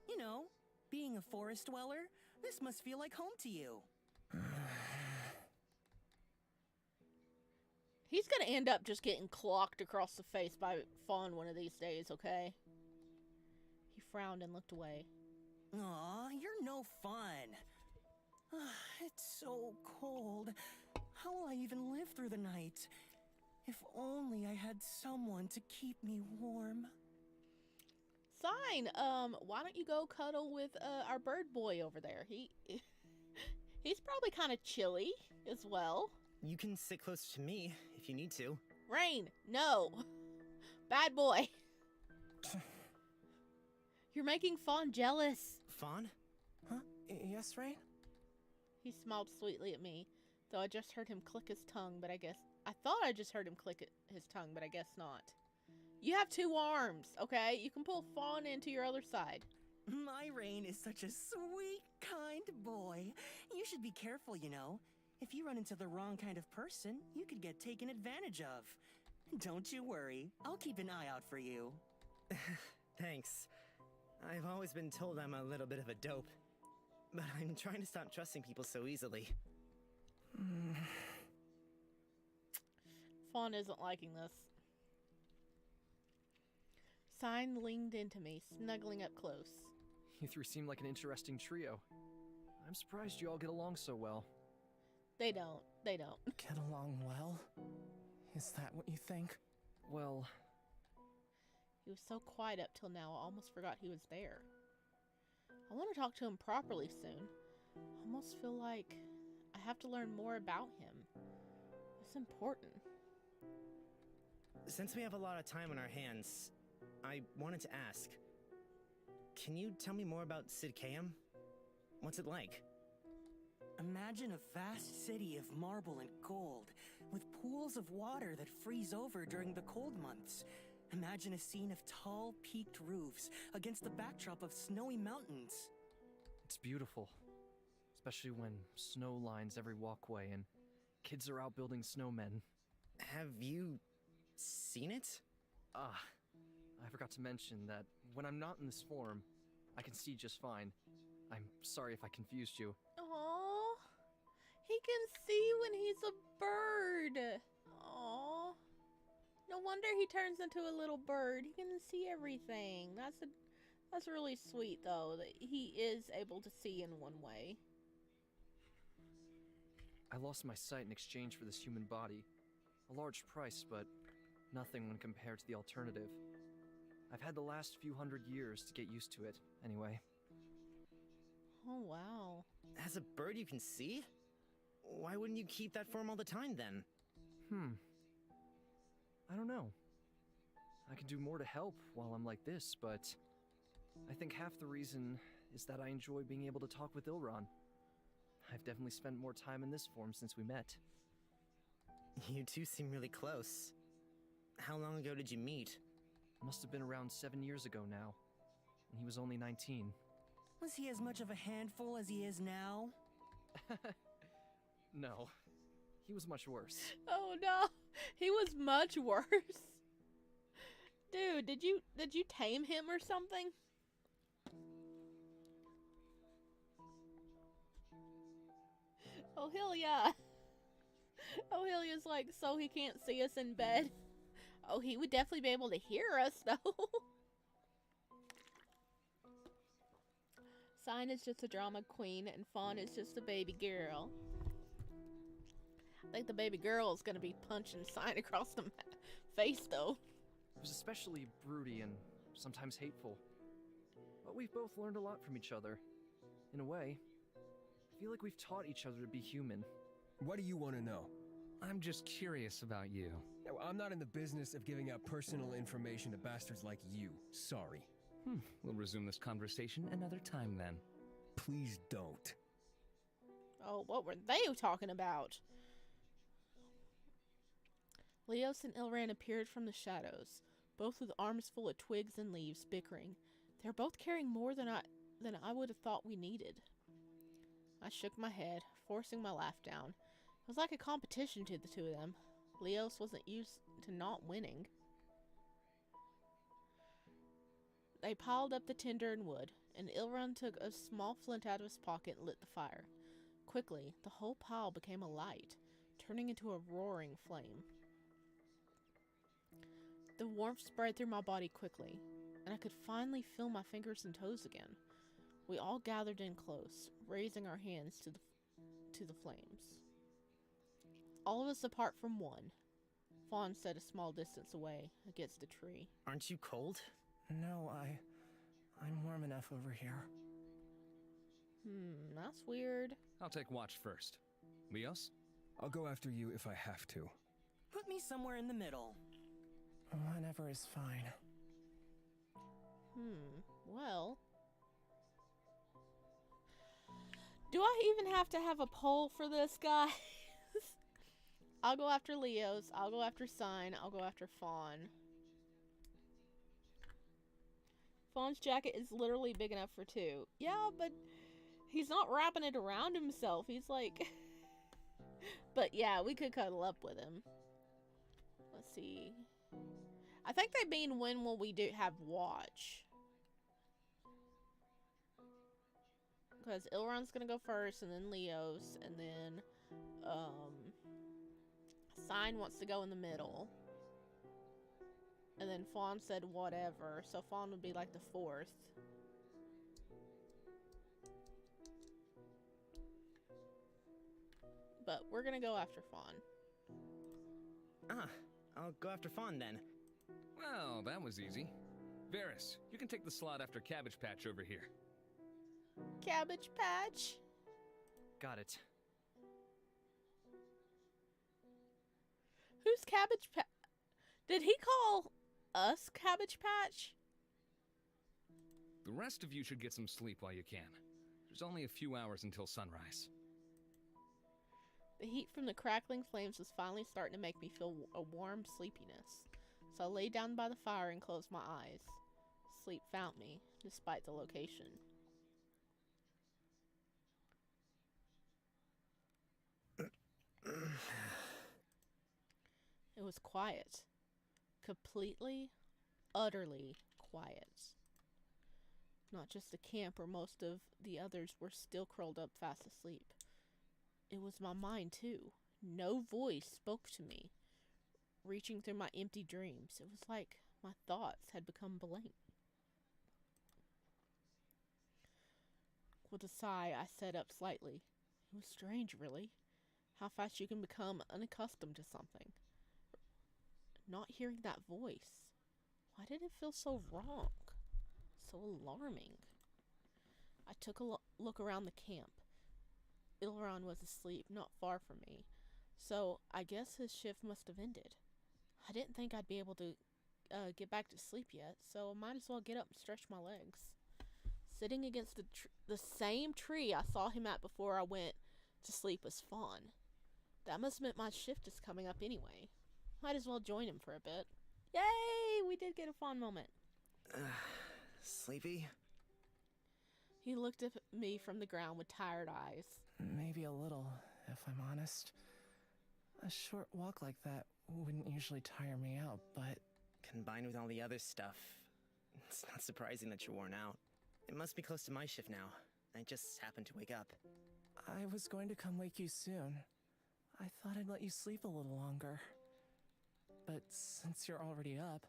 You know, being a forest dweller, This must feel like home to you. He's gonna end up just getting clocked across the face by Fawn one of these days, okay? He frowned and looked away. Aw, you're no fun. It's so cold. How will I even live through the night? If only I had someone to keep me warm. Sign, why don't you go cuddle with our bird boy over there? He's probably kind of chilly as well. You can sit close to me if you need to. Rain, no. Bad boy. You're making Fawn jealous. Fawn? Huh? Yes, Rain? He smiled sweetly at me, though I just heard him click his tongue, but I thought I just heard him click his tongue, but I guess not. You have 2 arms, okay? You can pull Fawn into your other side. My Rain is such a sweet, kind boy. You should be careful, you know. If you run into the wrong kind of person, you could get taken advantage of. Don't you worry. I'll keep an eye out for you. Thanks. I've always been told I'm a little bit of a dope, but I'm trying to stop trusting people so easily. Fawn isn't liking this. Sign leaned into me, snuggling up close. You 3 seem like an interesting trio. I'm surprised you all get along so well. They don't. Get along well? Is that what you think? Well, He was so quiet up till now, I almost forgot he was there. I want to talk to him properly soon. I almost feel like I have to learn more about him. It's important. Since we have a lot of time on our hands, I wanted to ask, can you tell me more about Sidcaeum? What's it like? Imagine a vast city of marble and gold, with pools of water that freeze over during the cold months. Imagine a scene of tall, peaked roofs against the backdrop of snowy mountains. it's beautiful. Especially when snow lines every walkway and kids are out building snowmen. Have you seen it? I forgot to mention that when I'm not in this form, I can see just fine. I'm sorry if I confused you. Aww. He can see when he's a bird. Aww. No wonder he turns into a little bird. He can see everything. That's really sweet, though, that he is able to see in one way. I lost my sight in exchange for this human body. A large price, but nothing when compared to the alternative. I've had the last few hundred years to get used to it, anyway. Oh, wow. As a bird you can see? Why wouldn't you keep that form all the time then? I don't know. I can do more to help while I'm like this, but I think half the reason is that I enjoy being able to talk with Ilron. I've definitely spent more time in this form since we met. You two seem really close. How long ago did you meet? Must have been around 7 years ago now, and he was only 19. Was he as much of a handful as he is now? No, he was much worse. Oh, no. He was much worse. Dude, did you tame him or something? Aurelia. Aurelia's like, so he can't see us in bed. Oh, he would definitely be able to hear us, though. Sign is just a drama queen, and Fawn is just a baby girl. I think the baby girl is gonna be punching Sign across the face, though. It was especially broody and sometimes hateful. But we've both learned a lot from each other. In a way, I feel like we've taught each other to be human. What do you want to know? I'm just curious about you. Now, I'm not in the business of giving out personal information to bastards like you. Sorry. We'll resume this conversation another time then. Please don't. Oh, what were they talking about? Leos and Ilran appeared from the shadows, both with arms full of twigs and leaves, bickering. They're both carrying more than I would have thought we needed. I shook my head, forcing my laugh down. It was like a competition to the two of them. Leos wasn't used to not winning. They piled up the tinder and wood, and Ilran took a small flint out of his pocket and lit the fire. Quickly, the whole pile became alight, turning into a roaring flame. The warmth spread through my body quickly, and I could finally feel my fingers and toes again. We all gathered in close, raising our hands to the flames. All of us apart from one. Fawn sat a small distance away, against a tree. Aren't you cold? No, I'm warm enough over here. That's weird. I'll take watch first. Leos? I'll go after you if I have to. Put me somewhere in the middle. Whatever is fine. Well. Do I even have to have a poll for this, guys? I'll go after Leos. I'll go after Sign. I'll go after Fawn. Fawn's jacket is literally big enough for two. Yeah, but he's not wrapping it around himself. He's like... But yeah, we could cuddle up with him. Let's see. I think they mean when will we do have watch. Because Ilron's gonna go first, and then Leos, and then, Sign wants to go in the middle. And then Fawn said whatever, so Fawn would be like the fourth. But we're gonna go after Fawn. I'll go after Fawn then. Well, that was easy. Varys, you can take the slot after Cabbage Patch over here. Cabbage Patch? Got it. Who's Cabbage Patch? Did he call us Cabbage Patch? The rest of you should get some sleep while you can. There's only a few hours until sunrise. The heat from the crackling flames was finally starting to make me feel a warm sleepiness, so I lay down by the fire and closed my eyes. Sleep found me, despite the location. It was quiet. Completely, utterly quiet. Not just the camp where most of the others were still curled up fast asleep. It was my mind, too. No voice spoke to me, reaching through my empty dreams. It was like my thoughts had become blank. With a sigh, I sat up slightly. It was strange, really, how fast you can become unaccustomed to something. Not hearing that voice. Why did it feel so wrong? So alarming. I took a look around the camp. Ilron was asleep, not far from me, so I guess his shift must have ended. I didn't think I'd be able to get back to sleep yet, so I might as well get up and stretch my legs. Sitting against the same tree I saw him at before I went to sleep was Fawn. That must have meant my shift is coming up anyway. Might as well join him for a bit. Yay! We did get a Fawn moment. Sleepy? He looked at me from the ground with tired eyes. Maybe a little, if I'm honest. A short walk like that wouldn't usually tire me out, but... Combined with all the other stuff, it's not surprising that you're worn out. It must be close to my shift now. I just happened to wake up. I was going to come wake you soon. I thought I'd let you sleep a little longer. But since you're already up,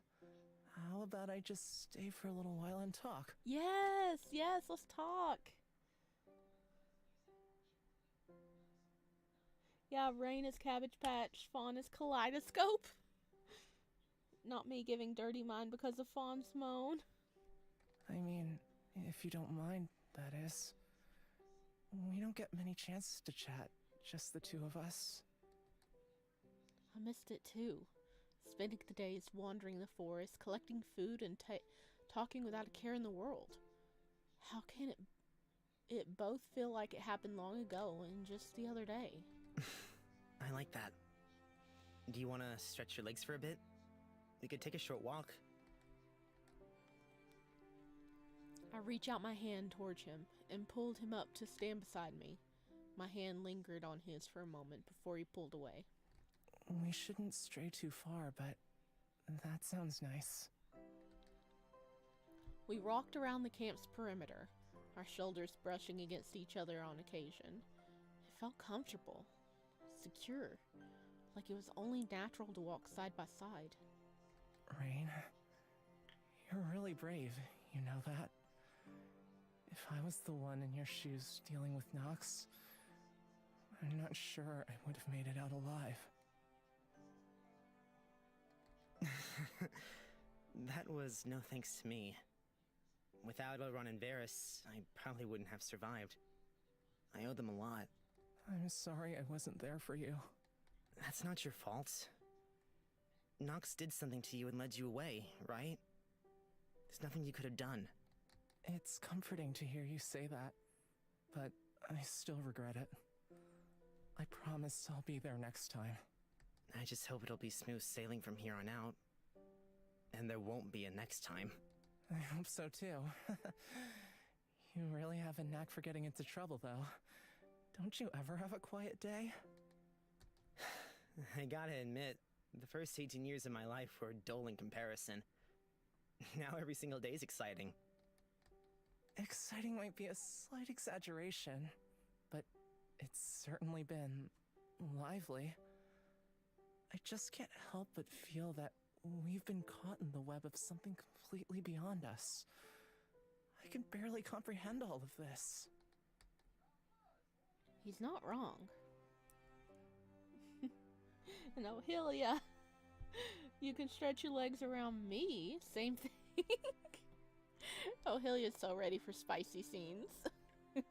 how about I just stay for a little while and talk? Yes, let's talk. Yeah, Raen is Cabbage Patch, Fawn is Kaleidoscope. Not me giving dirty mind because of Fawn's moan. I mean, if you don't mind, that is. We don't get many chances to chat, just the two of us. I missed it too. Spending the days wandering the forest, collecting food, and talking without a care in the world. How can it both feel like it happened long ago and just the other day? I like that. Do you want to stretch your legs for a bit? We could take a short walk. I reached out my hand towards him and pulled him up to stand beside me. My hand lingered on his for a moment before he pulled away. We shouldn't stray too far, but that sounds nice. We walked around the camp's perimeter, our shoulders brushing against each other on occasion. It felt comfortable, secure, like it was only natural to walk side by side. Rain, you're really brave, you know that? If I was the one in your shoes dealing with Nox, I'm not sure I would have made it out alive. That was no thanks to me. Without Elrond and Varys, I probably wouldn't have survived. I owe them a lot. I'm sorry I wasn't there for you. That's not your fault. Nox did something to you and led you away, right? There's nothing you could have done. It's comforting to hear you say that, but I still regret it. I promise I'll be there next time. I just hope it'll be smooth sailing from here on out. And there won't be a next time. I hope so too. You really have a knack for getting into trouble, though. Don't you ever have a quiet day? I gotta admit, the first 18 years of my life were dull in comparison. Now every single day's exciting. Exciting might be a slight exaggeration, but it's certainly been lively. I just can't help but feel that we've been caught in the web of something completely beyond us. I can barely comprehend all of this. He's not wrong. And Aurelia, you can stretch your legs around me. Same thing. Aurelia's so ready for spicy scenes. Do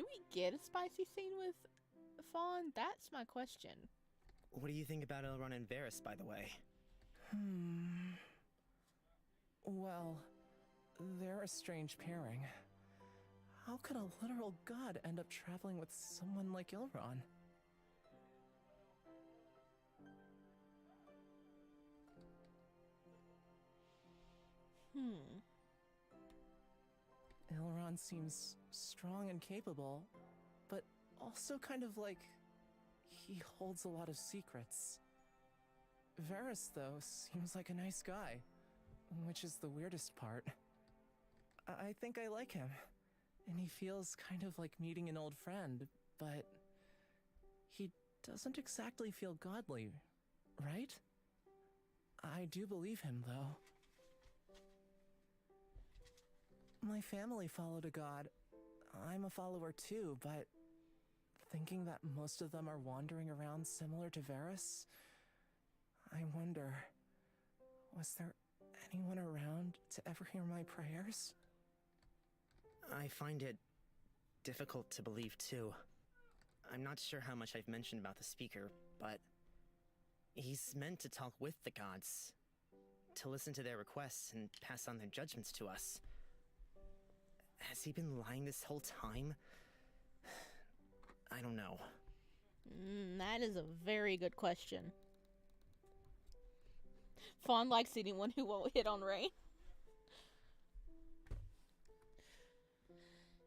we get a spicy scene with Fawn? That's my question. What do you think about Elrond and Varys, by the way? Well, they're a strange pairing. How could a literal god end up traveling with someone like Elrond? Elrond seems strong and capable, but also kind of like he holds a lot of secrets. Varys, though, seems like a nice guy, which is the weirdest part. I think I like him, and he feels kind of like meeting an old friend, but he doesn't exactly feel godly, right? I do believe him, though. My family followed a god. I'm a follower too, but thinking that most of them are wandering around similar to Varys, I wonder, was there anyone around to ever hear my prayers? I find it difficult to believe too. I'm not sure how much I've mentioned about the speaker, but he's meant to talk with the gods, to listen to their requests and pass on their judgments to us. Has he been lying this whole time? I don't know. That is a very good question. Fawn likes anyone who won't hit on Raen.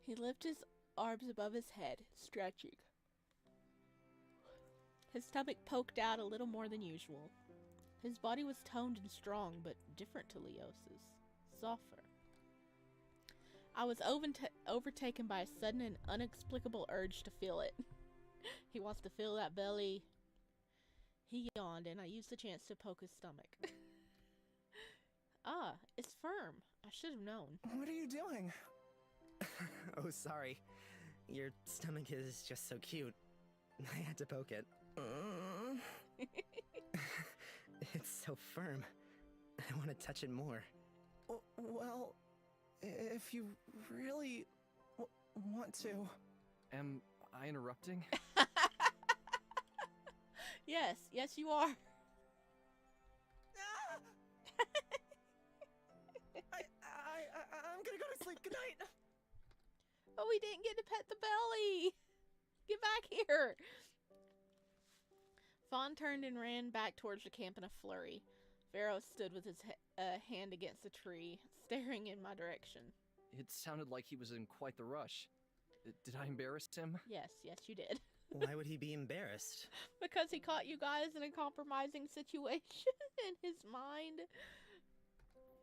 He lifted his arms above his head, stretching. His stomach poked out a little more than usual. His body was toned and strong, but different to Leos's. Softer. I was overtaken by a sudden and inexplicable urge to feel it. He wants to feel that belly. He yawned, and I used the chance to poke his stomach. Ah, it's firm. I should have known. What are you doing? Oh, sorry. Your stomach is just so cute. I had to poke it. It's so firm. I want to touch it more. Well, if you really want to. Am I interrupting? Yes, you are. I'm gonna go to sleep. Good night. Oh, we didn't get to pet the belly. Get back here. Fawn turned and ran back towards the camp in a flurry. Varro stood with his hand against a tree, staring in my direction. It sounded like he was in quite the rush. Did I embarrass him? Yes, you did. Why would he be embarrassed? Because he caught you guys in a compromising situation in his mind.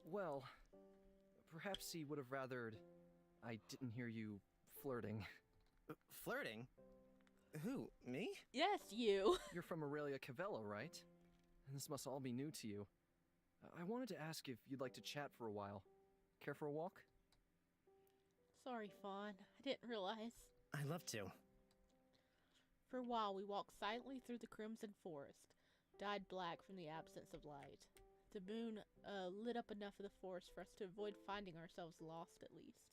Well, perhaps he would have rathered, I didn't hear you flirting. Flirting? Who? Me? Yes, you. You're from Aurelia Cavella, right? This must all be new to you. I wanted to ask if you'd like to chat for a while. Care for a walk? Sorry, Fawn. I didn't realize. I'd love to. For a while, we walked silently through the crimson forest, dyed black from the absence of light. The moon lit up enough of the forest for us to avoid finding ourselves lost, at least.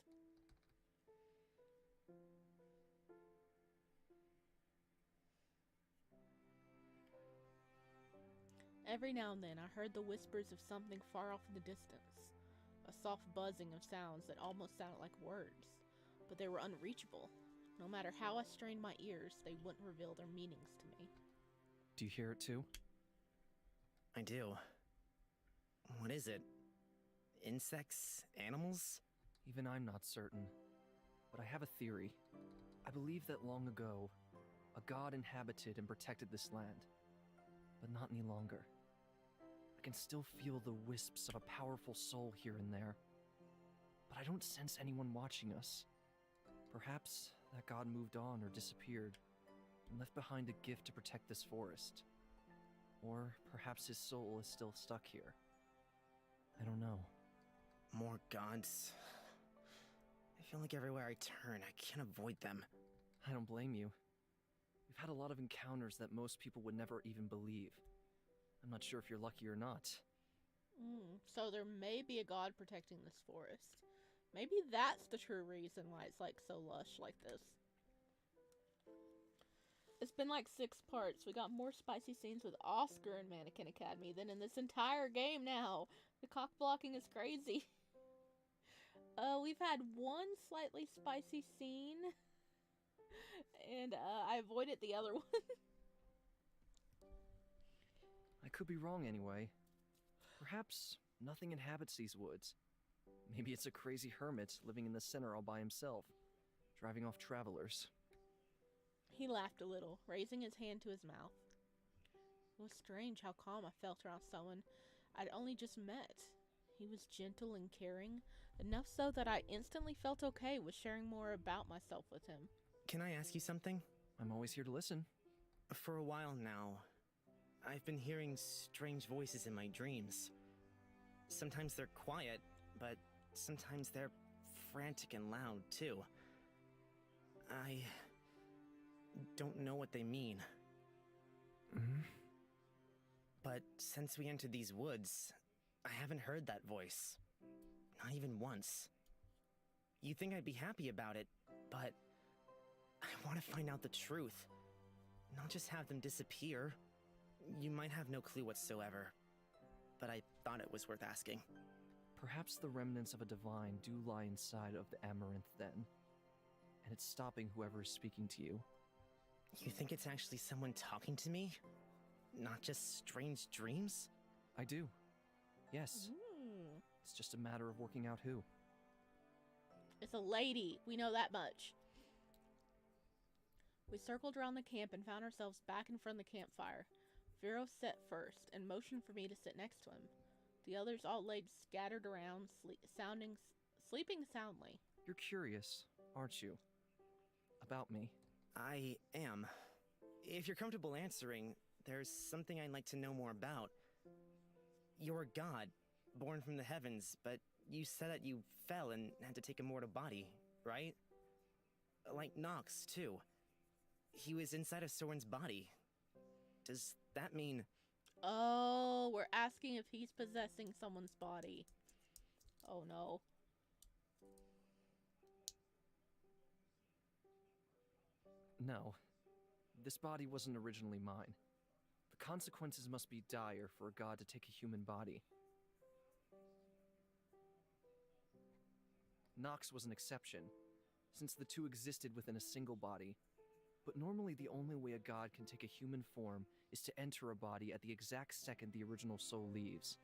Every now and then, I heard the whispers of something far off in the distance, a soft buzzing of sounds that almost sounded like words, but they were unreachable. No matter how I strained my ears, they wouldn't reveal their meanings to me. Do you hear it too? I do. What is it? Insects? Animals? Even I'm not certain. But I have a theory. I believe that long ago, a god inhabited and protected this land. But not any longer. I can still feel the wisps of a powerful soul here and there. But I don't sense anyone watching us. Perhaps that god moved on or disappeared, and left behind a gift to protect this forest. Or perhaps his soul is still stuck here. I don't know. More gods. I feel like everywhere I turn, I can't avoid them. I don't blame you. We've had a lot of encounters that most people would never even believe. I'm not sure if you're lucky or not. So there may be a god protecting this forest. Maybe that's the true reason why it's like so lush like this. It's been like 6 parts. We got more spicy scenes with Oscar in Mannequin Academy than in this entire game now. The cock blocking is crazy. We've had one slightly spicy scene. And I avoided the other one. I could be wrong anyway. Perhaps nothing inhabits these woods. Maybe it's a crazy hermit living in the center all by himself, driving off travelers. He laughed a little, raising his hand to his mouth. It was strange how calm I felt around someone I'd only just met. He was gentle and caring, enough so that I instantly felt okay with sharing more about myself with him. Can I ask you something? I'm always here to listen. For a while now, I've been hearing strange voices in my dreams. Sometimes they're quiet, but sometimes they're frantic and loud, too. I don't know what they mean. But since we entered these woods, I haven't heard that voice. Not even once. You'd think I'd be happy about it, but I want to find out the truth. Not just have them disappear. You might have no clue whatsoever, but I thought it was worth asking. Perhaps the remnants of a divine do lie inside of the Amaranth then, and it's stopping whoever is speaking to you. You think it's actually someone talking to me? Not just strange dreams? I do. Yes. It's just a matter of working out who. It's a lady. We know that much. We circled around the camp and found ourselves back in front of the campfire. Vero sat first and motioned for me to sit next to him. The others all laid scattered around, sleeping soundly. You're curious, aren't you? About me. I am. If you're comfortable answering, there's something I'd like to know more about. You're a god, born from the heavens, but you said that you fell and had to take a mortal body, right? Like Nox, too. He was inside of Soren's body. Does that mean... Oh, we're asking if he's possessing someone's body. Oh no. No. This body wasn't originally mine. The consequences must be dire for a god to take a human body. Nox was an exception, since the two existed within a single body. But normally the only way a god can take a human form is to enter a body at the exact second the original soul leaves.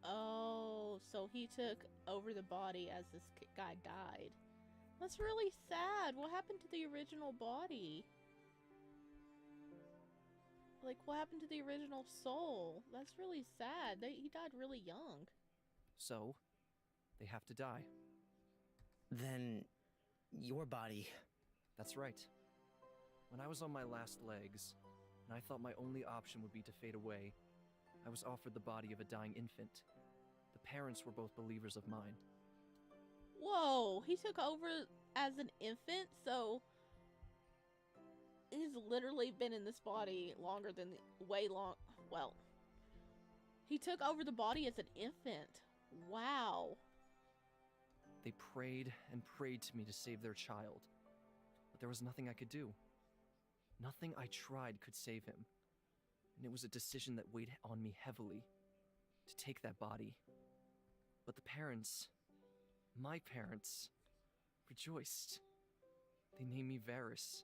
Oh, so he took over the body as this guy died. That's really sad. What happened to the original body? Like, what happened to the original soul? That's really sad. He died really young. So, they have to die. Then Your body. That's right. When I was on my last legs, and I thought my only option would be to fade away, I was offered the body of a dying infant. The parents were both believers of mine. Whoa, he took over as an infant, so he's literally been in this body longer than well, he took over the body as an infant. Wow. They prayed and prayed to me to save their child, but there was nothing I could do. Nothing I tried could save him, and it was a decision that weighed on me heavily, to take that body. But the parents, my parents, rejoiced. They named me Varus,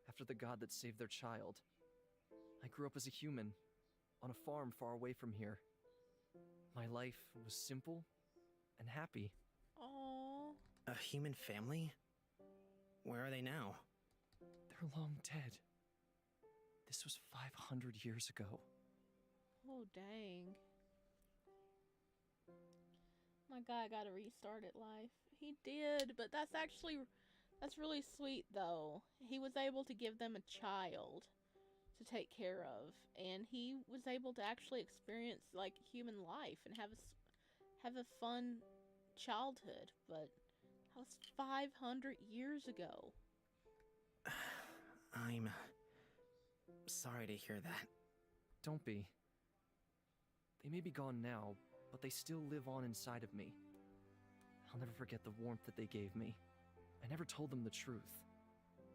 after the god that saved their child. I grew up as a human, on a farm far away from here. My life was simple and happy. Aww. A human family? Where are they now? They're long dead. This was 500 years ago. Oh, dang. My guy got a restarted life. He did, but that's really sweet, though. He was able to give them a child to take care of, and he was able to actually experience, like, human life and have a fun childhood, but that was 500 years ago. I'm sorry to hear that. Don't be. They may be gone now, but they still live on inside of me. I'll never forget the warmth that they gave me. I never told them the truth,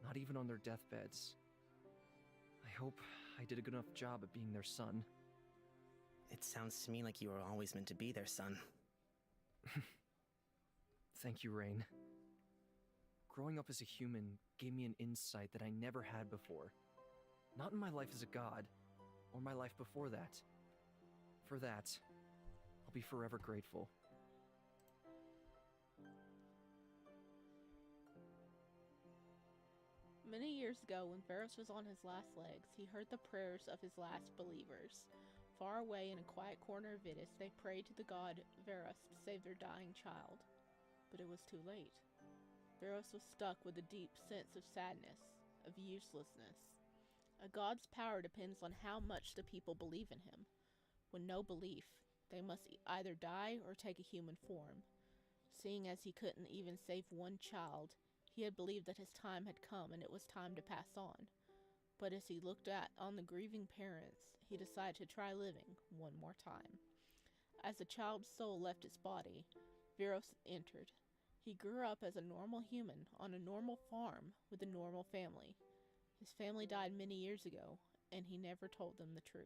not even on their deathbeds. I hope I did a good enough job at being their son. It sounds to me like you were always meant to be their son. Thank you, Raen. Growing up as a human gave me an insight that I never had before. Not in my life as a god, or my life before that. For that, I'll be forever grateful. Many years ago, when Varus was on his last legs, he heard the prayers of his last believers. Far away in a quiet corner of Vidus, they prayed to the god Varus to save their dying child. But it was too late. Varus was stuck with a deep sense of sadness, of uselessness. A god's power depends on how much the people believe in him. With no belief, they must either die or take a human form. Seeing as he couldn't even save one child, he had believed that his time had come and it was time to pass on. But as he looked on the grieving parents, he decided to try living one more time. As the child's soul left its body, Varus entered. He grew up as a normal human on a normal farm with a normal family. His family died many years ago, and he never told them the truth.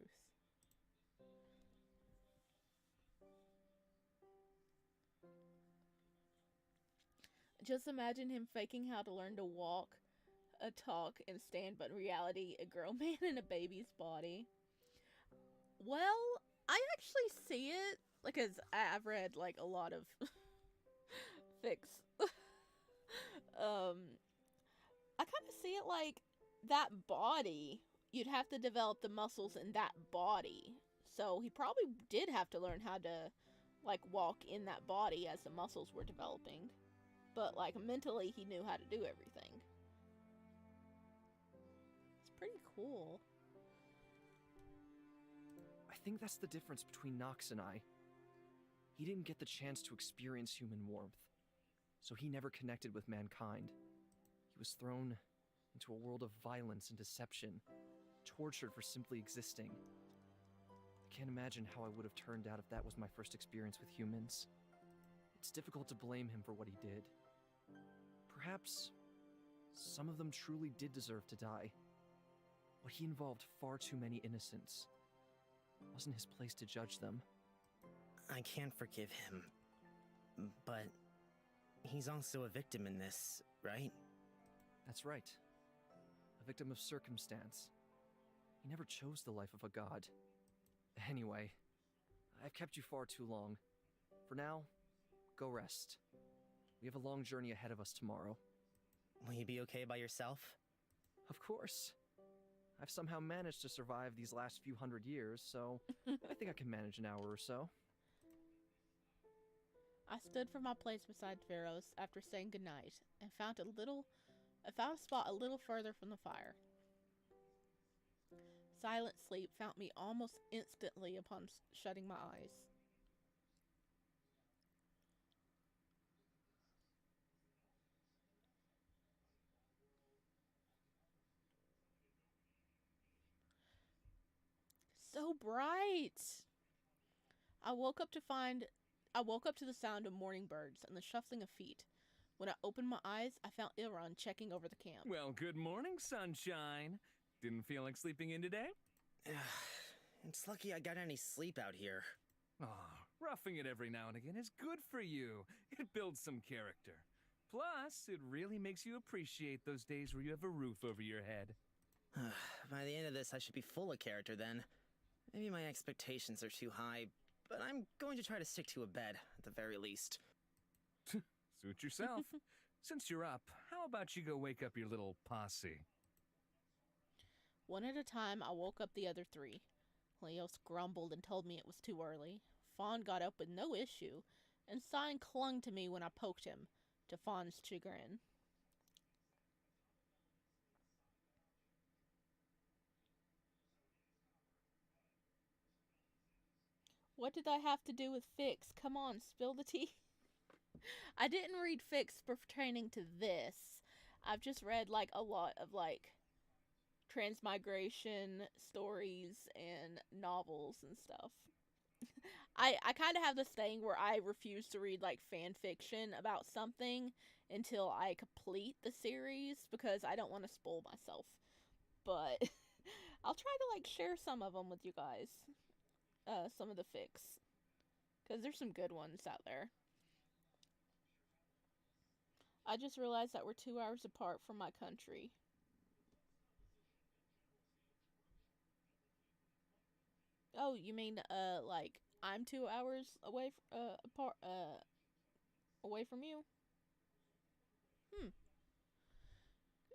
Just imagine him faking how to learn to walk, talk, and stand, but in reality, a girl man in a baby's body. Well, I actually see it, like, as I've read, like, a lot of fics. I kind of see it like that body, you'd have to develop the muscles in that body. So he probably did have to learn how to, like, walk in that body as the muscles were developing. But, like, mentally, he knew how to do everything. It's pretty cool. I think that's the difference between Nox and I. He didn't get the chance to experience human warmth, so he never connected with mankind. He was thrown into a world of violence and deception, tortured for simply existing. I can't imagine how I would have turned out if that was my first experience with humans. It's difficult to blame him for what he did. Perhaps some of them truly did deserve to die, but he involved far too many innocents. It wasn't his place to judge them. I can't forgive him, but he's also a victim in this, right? That's right. A victim of circumstance. He never chose the life of a god. Anyway, I've kept you far too long. For now, go rest. We have a long journey ahead of us tomorrow. Will you be okay by yourself? Of course. I've somehow managed to survive these last few hundred years, so I think I can manage an hour or so. I stood from my place beside Veros after saying goodnight and found a spot a little further from the fire. Silent sleep found me almost instantly upon shutting my eyes. So bright! I woke up to the sound of morning birds and the shuffling of feet. When I opened my eyes, I found Ilron checking over the camp. Well, good morning, sunshine. Didn't feel like sleeping in today? It's lucky I got any sleep out here. Ah, roughing it every now and again is good for you. It builds some character. Plus, it really makes you appreciate those days where you have a roof over your head. By the end of this, I should be full of character then. Maybe my expectations are too high, but I'm going to try to stick to a bed, at the very least. Suit yourself. Since you're up, how about you go wake up your little posse? One at a time, I woke up the other three. Leos grumbled and told me it was too early. Fawn got up with no issue, and Sign clung to me when I poked him, to Fawn's chagrin. What did I have to do with Fix? Come on, spill the tea. I didn't read Fix pertaining to this. I've just read, like, a lot of, like, transmigration stories and novels and stuff. I kind of have this thing where I refuse to read, like, fan fiction about something until I complete the series because I don't want to spoil myself. But I'll try to, like, share some of them with you guys. Some of the Fix. Because there's some good ones out there. I just realized that we're 2 hours apart from my country. Oh, you mean, like, I'm 2 hours away, away from you?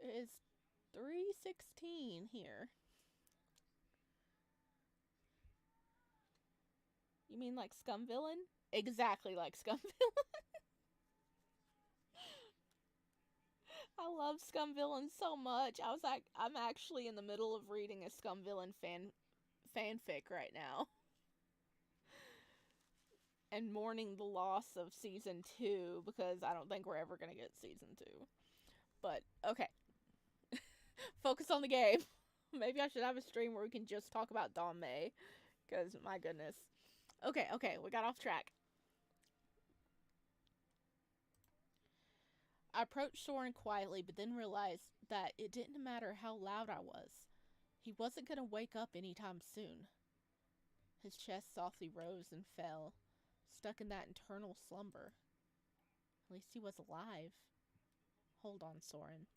It is 3:16 here. You mean like Scumvillain? Exactly like Scumvillain. I love Scumvillain so much. I'm actually in the middle of reading a Scumvillain fanfic right now. And mourning the loss of season 2 because I don't think we're ever gonna get season 2. But, okay. Focus on the game. Maybe I should have a stream where we can just talk about Dawn May. Because, my goodness. Okay, we got off track. I approached Soren quietly, but then realized that it didn't matter how loud I was. He wasn't going to wake up anytime soon. His chest softly rose and fell, stuck in that eternal slumber. At least he was alive. Hold on, Soren.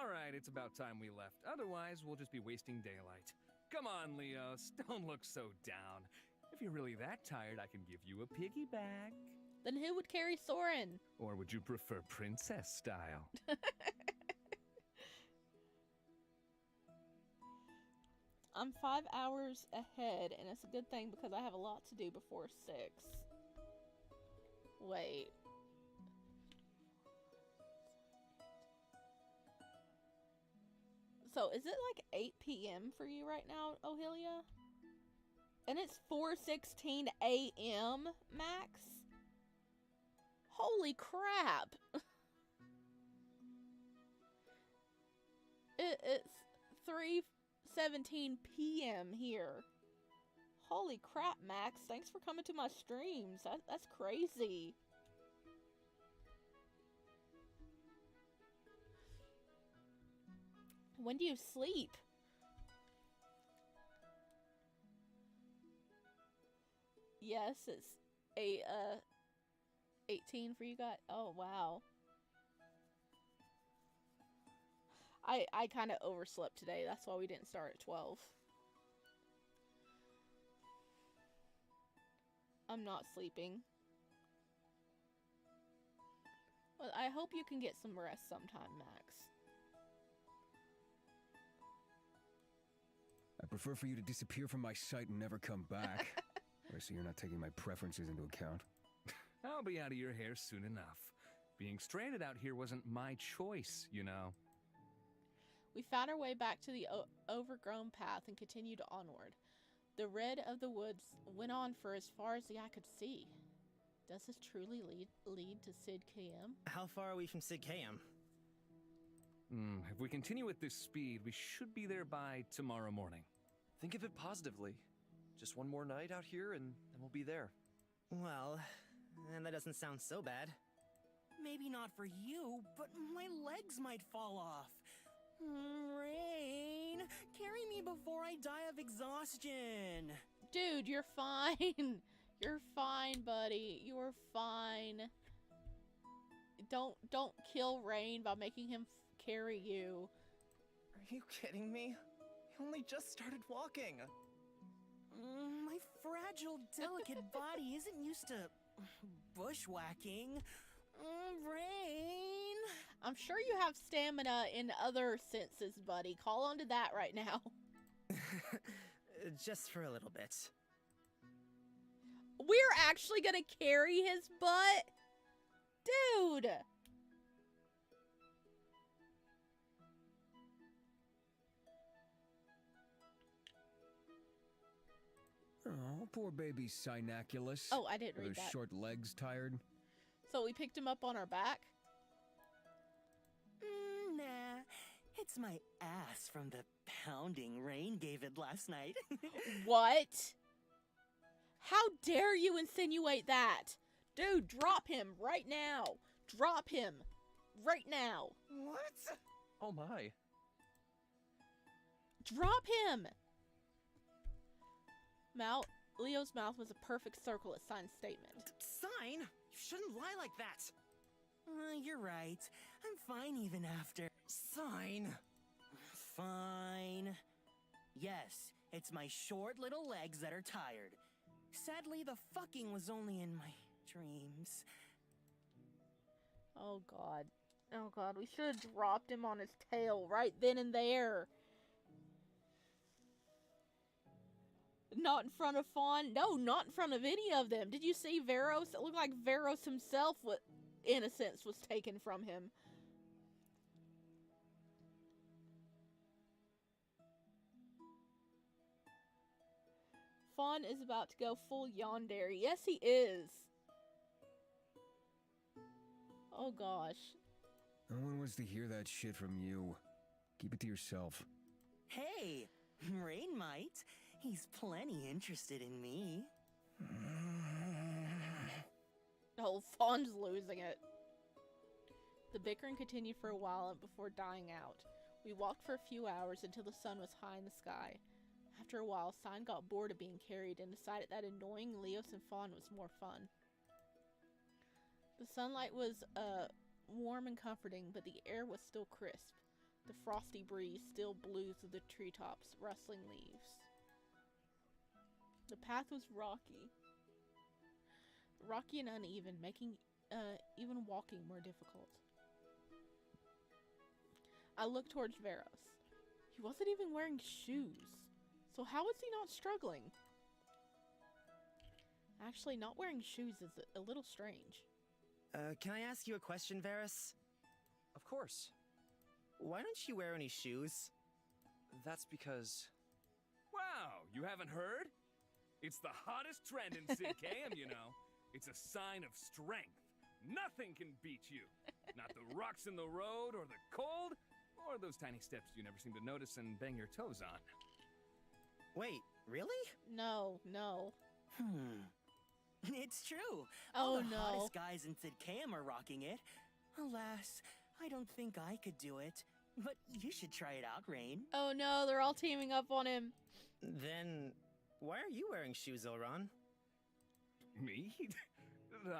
Alright, it's about time we left. Otherwise, we'll just be wasting daylight. Come on, Leos. Don't look so down. If you're really that tired, I can give you a piggyback. Then who would carry Soren? Or would you prefer princess style? I'm 5 hours ahead, and it's a good thing because I have a lot to do before 6. Wait. So, is it like 8 p.m. for you right now, Aurelia? And it's 4:16 a.m., Max? Holy crap! It's 3:17 p.m. here. Holy crap, Max. Thanks for coming to my streams. That's crazy. When do you sleep? Yes, it's 18 for you guys. Oh, wow. I kind of overslept today. That's why we didn't start at 12. I'm not sleeping. Well, I hope you can get some rest sometime, Max. I prefer for you to disappear from my sight and never come back. I see you're not taking my preferences into account. I'll be out of your hair soon enough. Being stranded out here wasn't my choice, you know. We found our way back to the overgrown path and continued onward. The red of the woods went on for as far as the eye could see. Does this truly lead to Sid KM? How far are we from Sid KM? If we continue at this speed, we should be there by tomorrow morning. Think of it positively. Just one more night out here and then we'll be there. Well, and that doesn't sound so bad. Maybe not for you, but my legs might fall off. Rain, carry me before I die of exhaustion. Dude, you're fine. You're fine, buddy. You're fine. Don't kill Rain by making him carry you. Are you kidding me? He only just started walking. My fragile, delicate body isn't used to bushwhacking. Rain. I'm sure you have stamina in other senses, buddy. Call on to that right now. Just for a little bit. We're actually gonna carry his butt? Dude! Oh, poor baby Synaculus. Oh, I didn't Are read those that. short legs tired? So we picked him up on our back? Nah, it's my ass from the pounding Rain gave it last night. What? How dare you insinuate that? Dude, drop him right now. Drop him right now. What? Oh my. Drop him. Leo's mouth was a perfect circle at Sign's statement. Sign? You shouldn't lie like that. You're right. I'm fine even after. Sign? Fine. Yes, it's my short little legs that are tired. Sadly, the fucking was only in my dreams. Oh god. Oh god, we should have dropped him on his tail right then and there. Not in front of Fawn. No, not in front of any of them. Did you see Veros? It looked like Veros himself, innocence was taken from him. Fawn is about to go full yandere. Yes, he is. Oh gosh. No one wants to hear that shit from you. Keep it to yourself. Hey, Rain might. He's plenty interested in me. Oh, Fawn's losing it. The bickering continued for a while before dying out. We walked for a few hours until the sun was high in the sky. After a while, Sign got bored of being carried and decided that annoying Leos and Fawn was more fun. The sunlight was warm and comforting, but the air was still crisp. The frosty breeze still blew through the treetops, rustling leaves. The path was rocky and uneven, making even walking more difficult. I looked towards Veros. He wasn't even wearing shoes. So how is he not struggling? Actually, not wearing shoes is a little strange. Can I ask you a question, Varys? Of course. Why don't you wear any shoes? That's because... Wow, you haven't heard? It's the hottest trend in Sid KM, you know. It's a sign of strength. Nothing can beat you. Not the rocks in the road, or the cold, or those tiny steps you never seem to notice and bang your toes on. Wait, really? No. It's true. Oh, All the no. hottest guys in Sid Cam are rocking it. Alas, I don't think I could do it. But you should try it out, Rain. Oh no, they're all teaming up on him. Then, why are you wearing shoes, Elron? Me?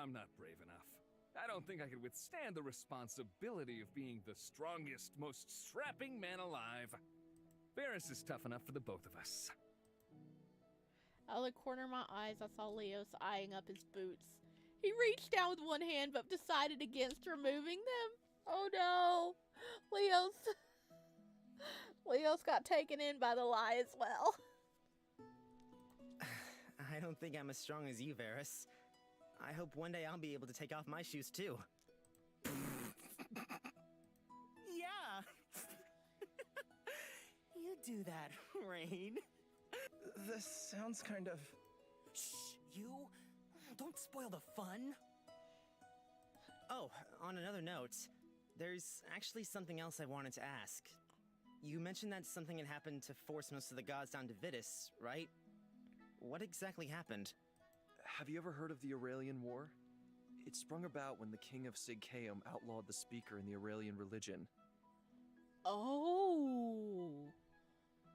I'm not brave enough. I don't think I could withstand the responsibility of being the strongest, most strapping man alive. Varys is tough enough for the both of us. Out of the corner of my eyes, I saw Leos eyeing up his boots. He reached down with one hand, but decided against removing them. Oh no! Leos got taken in by the lie as well. I don't think I'm as strong as you, Varys. I hope one day I'll be able to take off my shoes too. Yeah! You do that, Rain. This sounds kind of... Shh, you! Don't spoil the fun. Oh, on another note, there's actually something else I wanted to ask. You mentioned that something had happened to force most of the gods down to Vidus, right? What exactly happened? Have you ever heard of the Aurelian War? It sprung about when the king of Sigcaum outlawed the speaker in the Aurelian religion. Oh.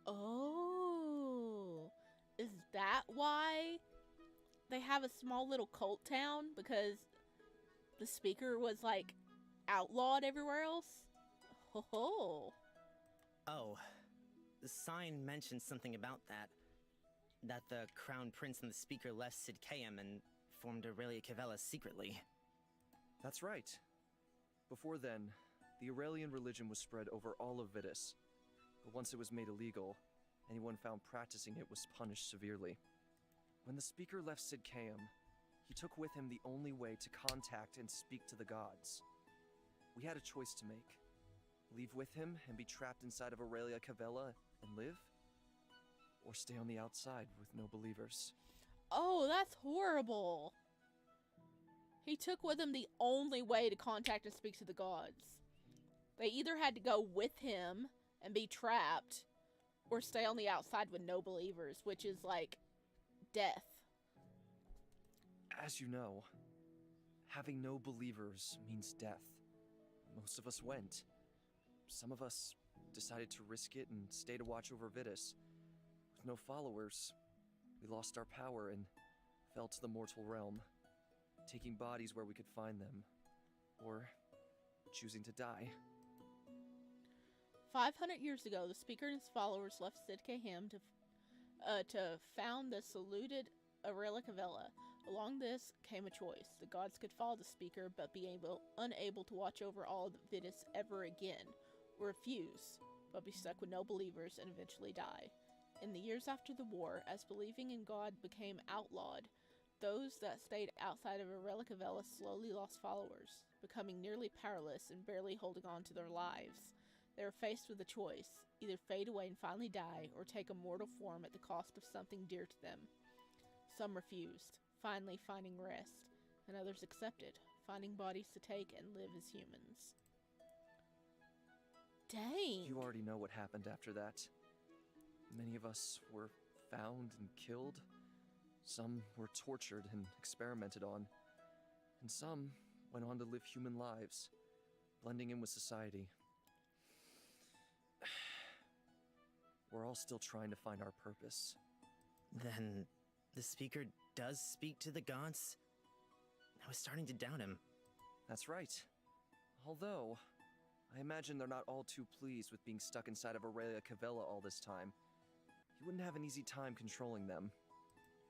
Oh. Is that why they have a small little cult town? Because the speaker was, like, outlawed everywhere else? Ho. Oh, the sign mentioned something about that. That the crown prince and the speaker left Sidcaeum and formed Aurelia Cavella secretly. That's right. Before then, the Aurelian religion was spread over all of Vidus. But once it was made illegal, anyone found practicing it was punished severely. When the speaker left Sidcaeum, he took with him the only way to contact and speak to the gods. We had a choice to make. Leave with him and be trapped inside of Aurelia Cavella and live? Or stay on the outside with no believers. Oh, that's horrible. He took with him the only way to contact and speak to the gods. They either had to go with him and be trapped, or stay on the outside with no believers, which is like death. As you know, having no believers means death. Most of us went. Some of us decided to risk it and stay to watch over Vidus. With no followers, we lost our power and fell to the mortal realm, taking bodies where we could find them, or choosing to die. 500 years ago, the speaker and his followers left Sidcaeum to found the secluded Aurelia Cavella. Along this came a choice. The gods could follow the speaker, but be unable to watch over all of Vidus ever again, or refuse, but be stuck with no believers and eventually die. In the years after the war, as believing in God became outlawed, those that stayed outside of Aurelia Cavella slowly lost followers, becoming nearly powerless and barely holding on to their lives. They were faced with a choice, either fade away and finally die, or take a mortal form at the cost of something dear to them. Some refused, finally finding rest, and others accepted, finding bodies to take and live as humans. Dang! You already know what happened after that. Many of us were found and killed. Some were tortured and experimented on. And some went on to live human lives, blending in with society. We're all still trying to find our purpose. Then, the speaker does speak to the gods? I was starting to doubt him. That's right. Although, I imagine they're not all too pleased with being stuck inside of Aurelia Cavella all this time. He wouldn't have an easy time controlling them.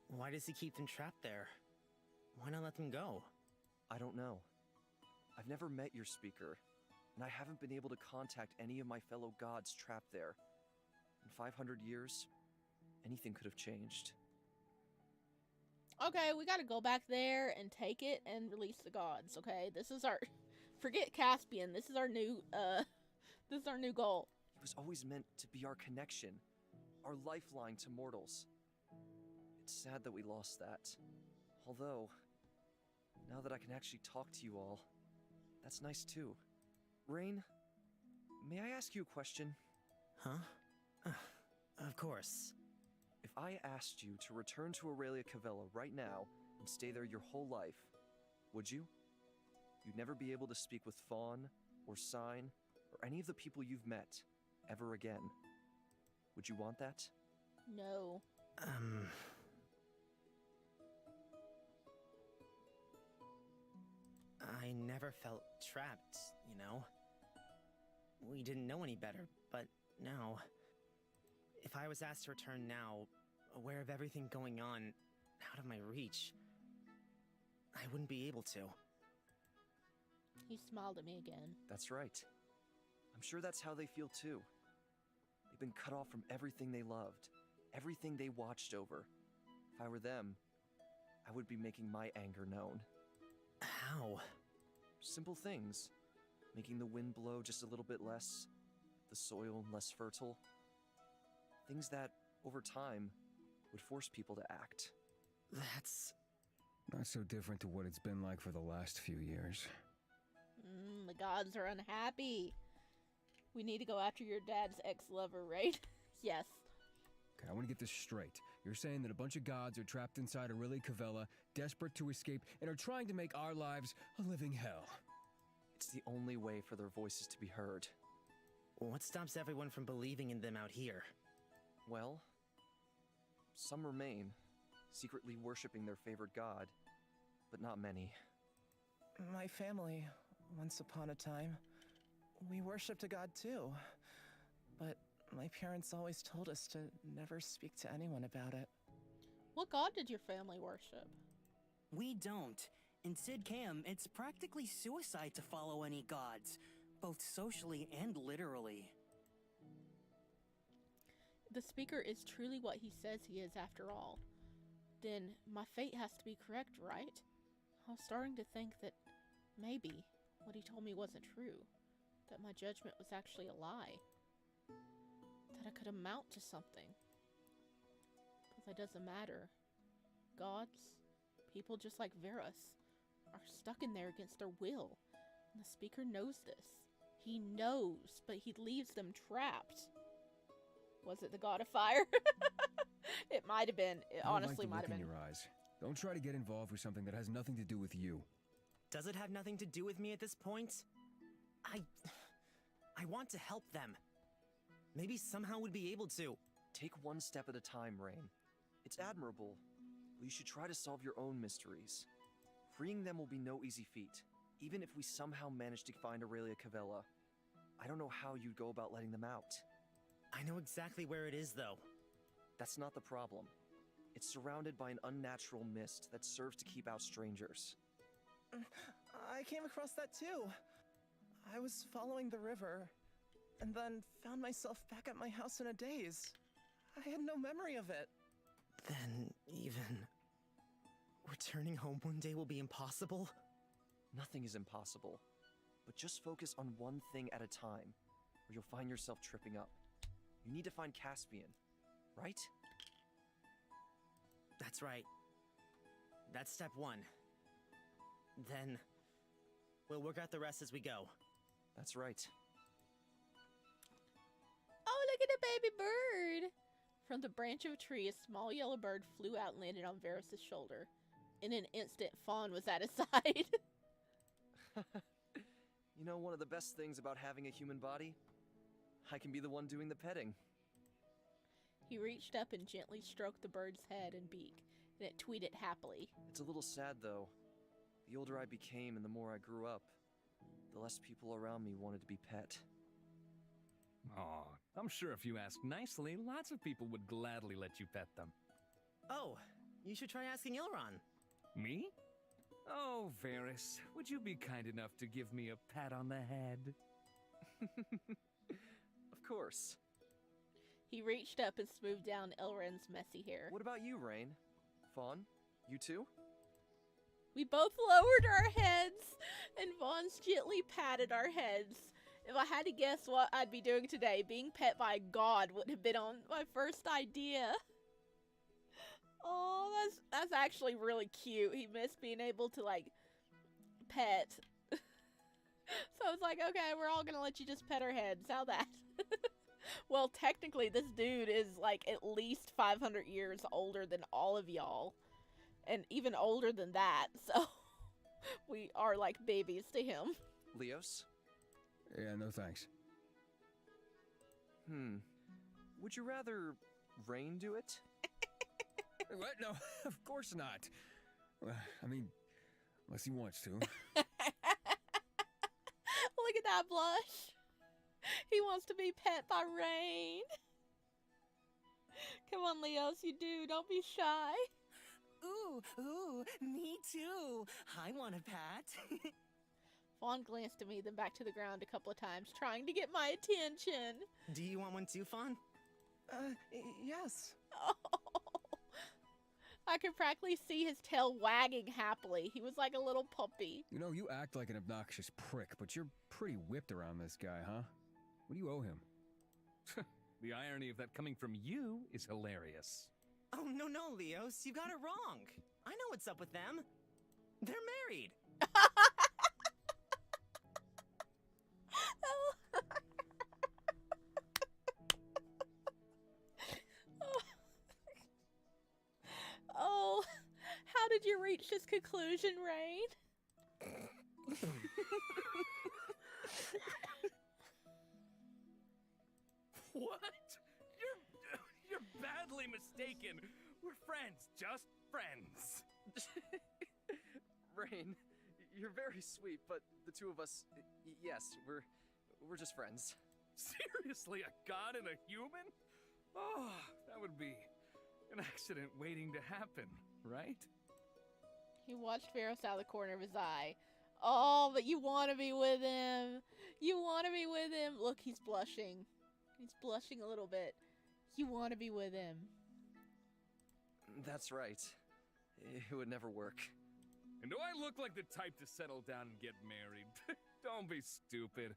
Why does he keep them trapped there? Why not let them go? I don't know. I've never met your speaker, and I haven't been able to contact any of my fellow gods trapped there. In 500 years, anything could have changed. Okay, we gotta go back there and take it and release the gods, okay? This is our... Forget Caspian, this is our new, this is our new goal. He was always meant to be our connection, our lifeline to mortals. It's sad that we lost that. Although, now that I can actually talk to you all, that's nice too. Rain, may I ask you a question? Huh? Of course. If I asked you to return to Aurelia Cavella right now and stay there your whole life, would you? You'd never be able to speak with Fawn, or Sign, or any of the people you've met, ever again. Would you want that? No. I never felt trapped, you know? We didn't know any better, but now... If I was asked to return now, aware of everything going on, out of my reach, I wouldn't be able to. He smiled at me again. That's right. I'm sure that's how they feel too. They've been cut off from everything they loved, everything they watched over. If I were them, I would be making my anger known. How? Simple things. Making the wind blow just a little bit less, the soil less fertile. Things that, over time, would force people to act. That's... Not so different to what it's been like for the last few years. The gods are unhappy. We need to go after your dad's ex-lover, right? Yes. Okay, I want to get this straight. You're saying that a bunch of gods are trapped inside Aurelia Cavella, desperate to escape, and are trying to make our lives a living hell. It's the only way for their voices to be heard. What stops everyone from believing in them out here? Well, some remain, secretly worshipping their favored god, but not many. My family, once upon a time, we worshipped a god too. But my parents always told us to never speak to anyone about it. What god did your family worship? We don't. In Sid Cam, it's practically suicide to follow any gods, both socially and literally. The speaker is truly what he says he is after all. Then my fate has to be correct, right? I was starting to think that maybe what he told me wasn't true. That my judgment was actually a lie. That I could amount to something. But that doesn't matter. Gods, people just like Varus, are stuck in there against their will. And the speaker knows this. He knows, but he leaves them trapped. Was it the god of fire? It might have been. It honestly might have been. I don't like the look in your eyes. Don't try to get involved with something that has nothing to do with you. Does it have nothing to do with me at this point? I want to help them. Maybe somehow we'd be able to. Take one step at a time, Raen. It's admirable, but you should try to solve your own mysteries. Freeing them will be no easy feat, even if we somehow manage to find Aurelia Cavella. I don't know how you'd go about letting them out. I know exactly where it is, though. That's not the problem. It's surrounded by an unnatural mist that serves to keep out strangers. I came across that too. I was following the river, and then found myself back at my house in a daze. I had no memory of it. Then, even... returning home one day will be impossible? Nothing is impossible, but just focus on one thing at a time, or you'll find yourself tripping up. You need to find Caspian, right? That's right. That's step one. Then, we'll work out the rest as we go. That's right. Oh, look at the baby bird! From the branch of a tree, a small yellow bird flew out and landed on Varus' shoulder. In an instant, Fawn was at his side. You know, one of the best things about having a human body? I can be the one doing the petting. He reached up and gently stroked the bird's head and beak, and it tweeted happily. It's a little sad, though. The older I became and the more I grew up, the less people around me wanted to be pet. Aw, I'm sure if you asked nicely, lots of people would gladly let you pet them. Oh, you should try asking Ilron. Me? Oh, Varus, would you be kind enough to give me a pat on the head? Of course. He reached up and smoothed down Elren's messy hair. What about you, Raen? Fawn? You too? We both lowered our heads, and Vaughn's gently patted our heads. If I had to guess what I'd be doing today, being pet by a god would have been on my first idea. Oh, that's actually really cute. He missed being able to, like, pet. So I was like, okay, we're all gonna let you just pet our heads. How that? Well, technically, this dude is, like, at least 500 years older than all of y'all. And even older than that, so we are like babies to him. Leos? Yeah, no thanks. Would you rather Raen do it? What? No, of course not. Well, I mean, unless he wants to. Look at that blush. He wants to be pet by Raen. Come on, Leos, you do. Don't be shy. Ooh, me too. I want a pat. Fawn glanced at me, then back to the ground a couple of times, trying to get my attention. Do you want one too, Fawn? Yes. Oh. I could practically see his tail wagging happily. He was like a little puppy. You know, you act like an obnoxious prick, but you're pretty whipped around this guy, huh? What do you owe him? The irony of that coming from you is hilarious. Oh, no, Leos, you got it wrong. I know what's up with them. They're married. Oh, how did you reach this conclusion, Rain? What? You're badly mistaken. We're friends, just friends. Rain, you're very sweet, but the two of us, yes, we're just friends. Seriously, a god and a human? Oh, that would be an accident waiting to happen, right? He watched Veros out of the corner of his eye. Oh, but you want to be with him. You want to be with him. Look, he's blushing. He's blushing a little bit. You want to be with him. That's right. It would never work. And do I look like the type to settle down and get married? Don't be stupid.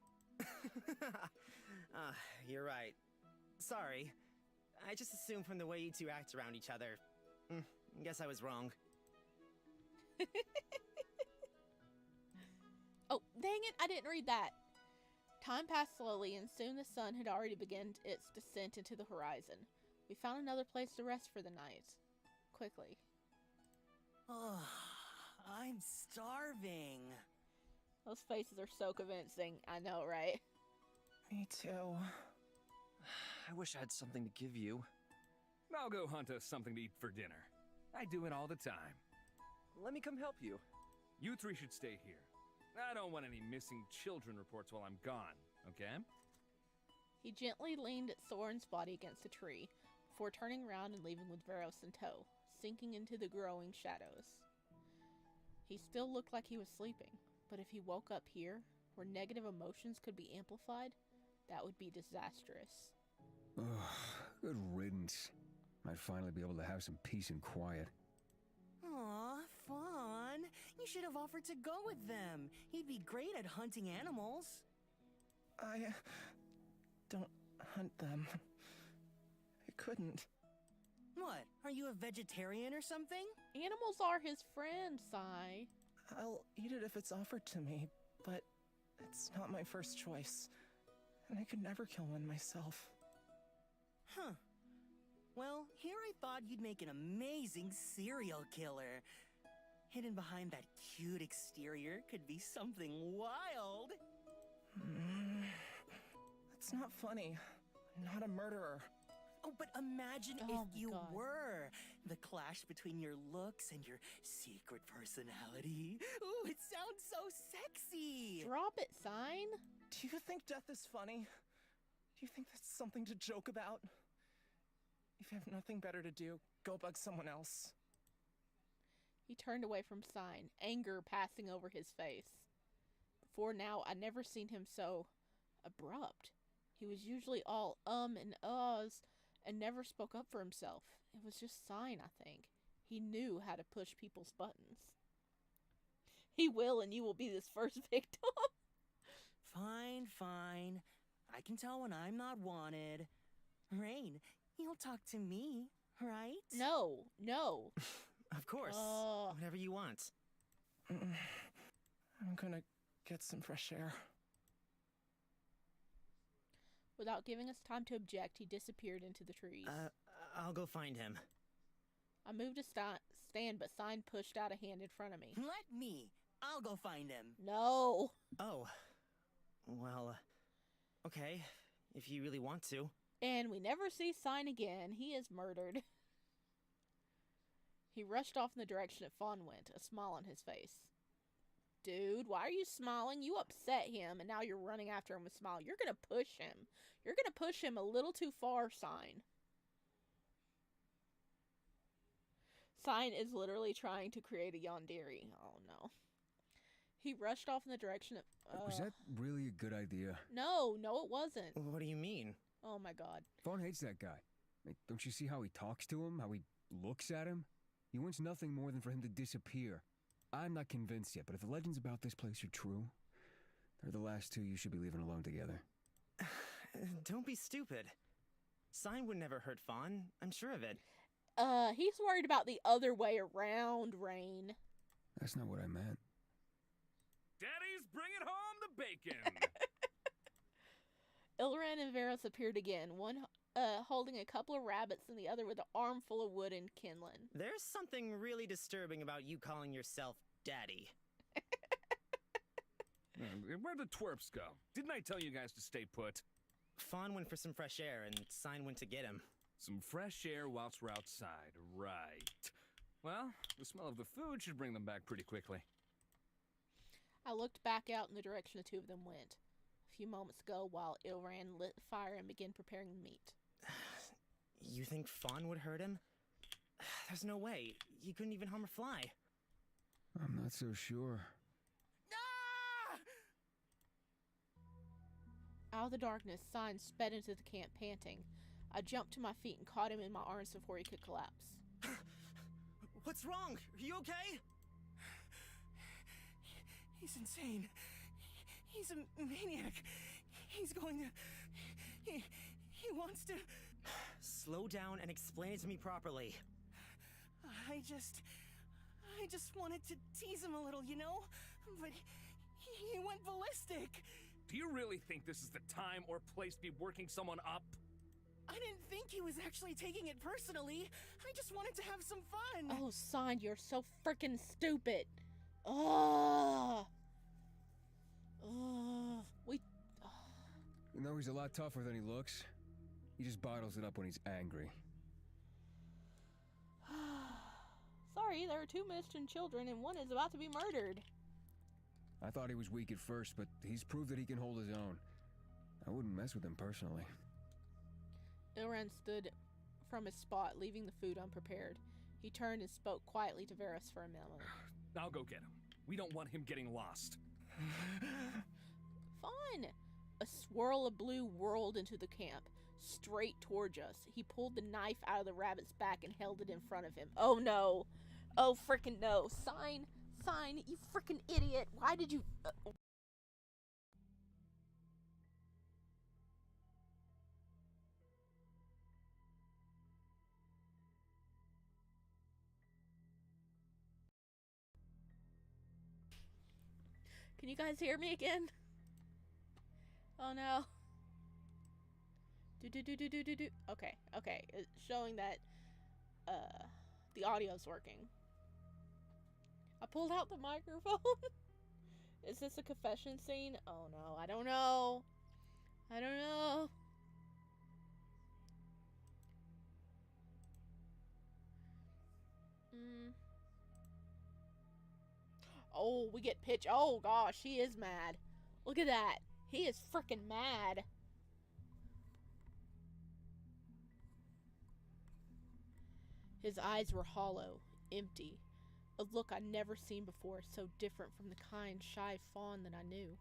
You're right. Sorry. I just assumed from the way you two act around each other. Guess I was wrong. Oh, dang it, I didn't read that. Time passed slowly, and soon the sun had already begun its descent into the horizon. We found another place to rest for the night. Quickly. Oh, I'm starving. Those faces are so convincing. I know, right? Me too. I wish I had something to give you. I'll go hunt us something to eat for dinner. I do it all the time. Let me come help you. You three should stay here. I don't want any missing children reports while I'm gone, okay? He gently leaned Soren's body against a tree, before turning around and leaving with Veros in tow, sinking into the growing shadows. He still looked like he was sleeping, but if he woke up here, where negative emotions could be amplified, that would be disastrous. Ugh, good riddance. Might finally be able to have some peace and quiet. Aw, Fawn. You should have offered to go with them. He'd be great at hunting animals. I don't hunt them. I couldn't. What? Are you a vegetarian or something? Animals are his friends, Sai. I'll eat it if it's offered to me, but it's not my first choice. And I could never kill one myself. Huh. Well, here I thought you'd make an amazing serial killer. Hidden behind that cute exterior could be something wild. That's not funny. I'm not a murderer. Oh, but imagine Oh if my you God. were. The clash between your looks and your secret personality. Ooh, it sounds so sexy. Drop it, Sign. Do you think death is funny? Do you think that's something to joke about? If you have nothing better to do, go bug someone else. He turned away from Sign, anger passing over his face. Before now, I'd never seen him so abrupt. He was usually all and uhs and never spoke up for himself. It was just Sign, I think. He knew how to push people's buttons. He will, and you will be this first victim. Fine, fine. I can tell when I'm not wanted. Rain, you'll talk to me, right? No. Of course. Oh. Whatever you want. I'm gonna get some fresh air. Without giving us time to object, he disappeared into the trees. I'll go find him. I moved to stand, but Sign pushed out a hand in front of me. Let me. I'll go find him. No. Oh. Well, okay. If you really want to. And we never see Sign again. He is murdered. He rushed off in the direction that Fawn went, a smile on his face. Dude, why are you smiling? You upset him, and now you're running after him with a smile. You're gonna push him. You're gonna push him a little too far, Sign. Sign is literally trying to create a yandere. Oh, no. He rushed off in the direction of... Was that really a good idea? No, it wasn't. What do you mean? Oh, my God. Fawn hates that guy. Like, don't you see how he talks to him? How he looks at him? He wants nothing more than for him to disappear. I'm not convinced yet, but if the legends about this place are true, they're the last two you should be leaving alone together. Don't be stupid. Sign would never hurt Fawn. I'm sure of it. He's worried about the other way around, Rain. That's not what I meant. Daddy's bringing home the bacon! Ilran and Varus appeared again, one holding a couple of rabbits and the other with an armful of wood and kindling. There's something really disturbing about you calling yourself Daddy. Where'd the twerps go? Didn't I tell you guys to stay put? Fawn went for some fresh air, and Sign went to get him. Some fresh air whilst we're outside, right. Well, the smell of the food should bring them back pretty quickly. I looked back out in the direction the two of them went. A few moments ago, while Ilran lit the fire and began preparing the meat. You think Fawn would hurt him? There's no way. He couldn't even harm a fly. I'm not so sure. Out of the darkness, Sign sped into the camp, panting. I jumped to my feet and caught him in my arms before he could collapse. What's wrong? Are you okay? He's insane. He's a maniac. He's going to... He wants to... Slow down and explain it to me properly. I just wanted to tease him a little, you know? But he went ballistic. Do you really think this is the time or place to be working someone up? I didn't think he was actually taking it personally. I just wanted to have some fun. Oh, Sign, you're so freaking stupid. Ugh. Ugh. You know, he's a lot tougher than he looks. He just bottles it up when he's angry. Sorry, there are two missing children and one is about to be murdered. I thought he was weak at first, but he's proved that he can hold his own. I wouldn't mess with him personally. Ilran stood from his spot, leaving the food unprepared. He turned and spoke quietly to Varus for a moment. I'll go get him. We don't want him getting lost. Fun! A swirl of blue whirled into the camp, straight towards us. He pulled the knife out of the rabbit's back and held it in front of him. Oh no! Oh frickin' no! Sign! Sign! You frickin' idiot! Why did you... Can you guys hear me again? Oh no. Do. Okay. It's showing that the audio's working. I pulled out the microphone. Is this a confession scene? Oh no, I don't know. Oh, we get pitch. Oh gosh, he is mad. Look at that. He is freaking mad. His eyes were hollow, empty. A look I'd never seen before, so different from the kind, shy fawn that I knew.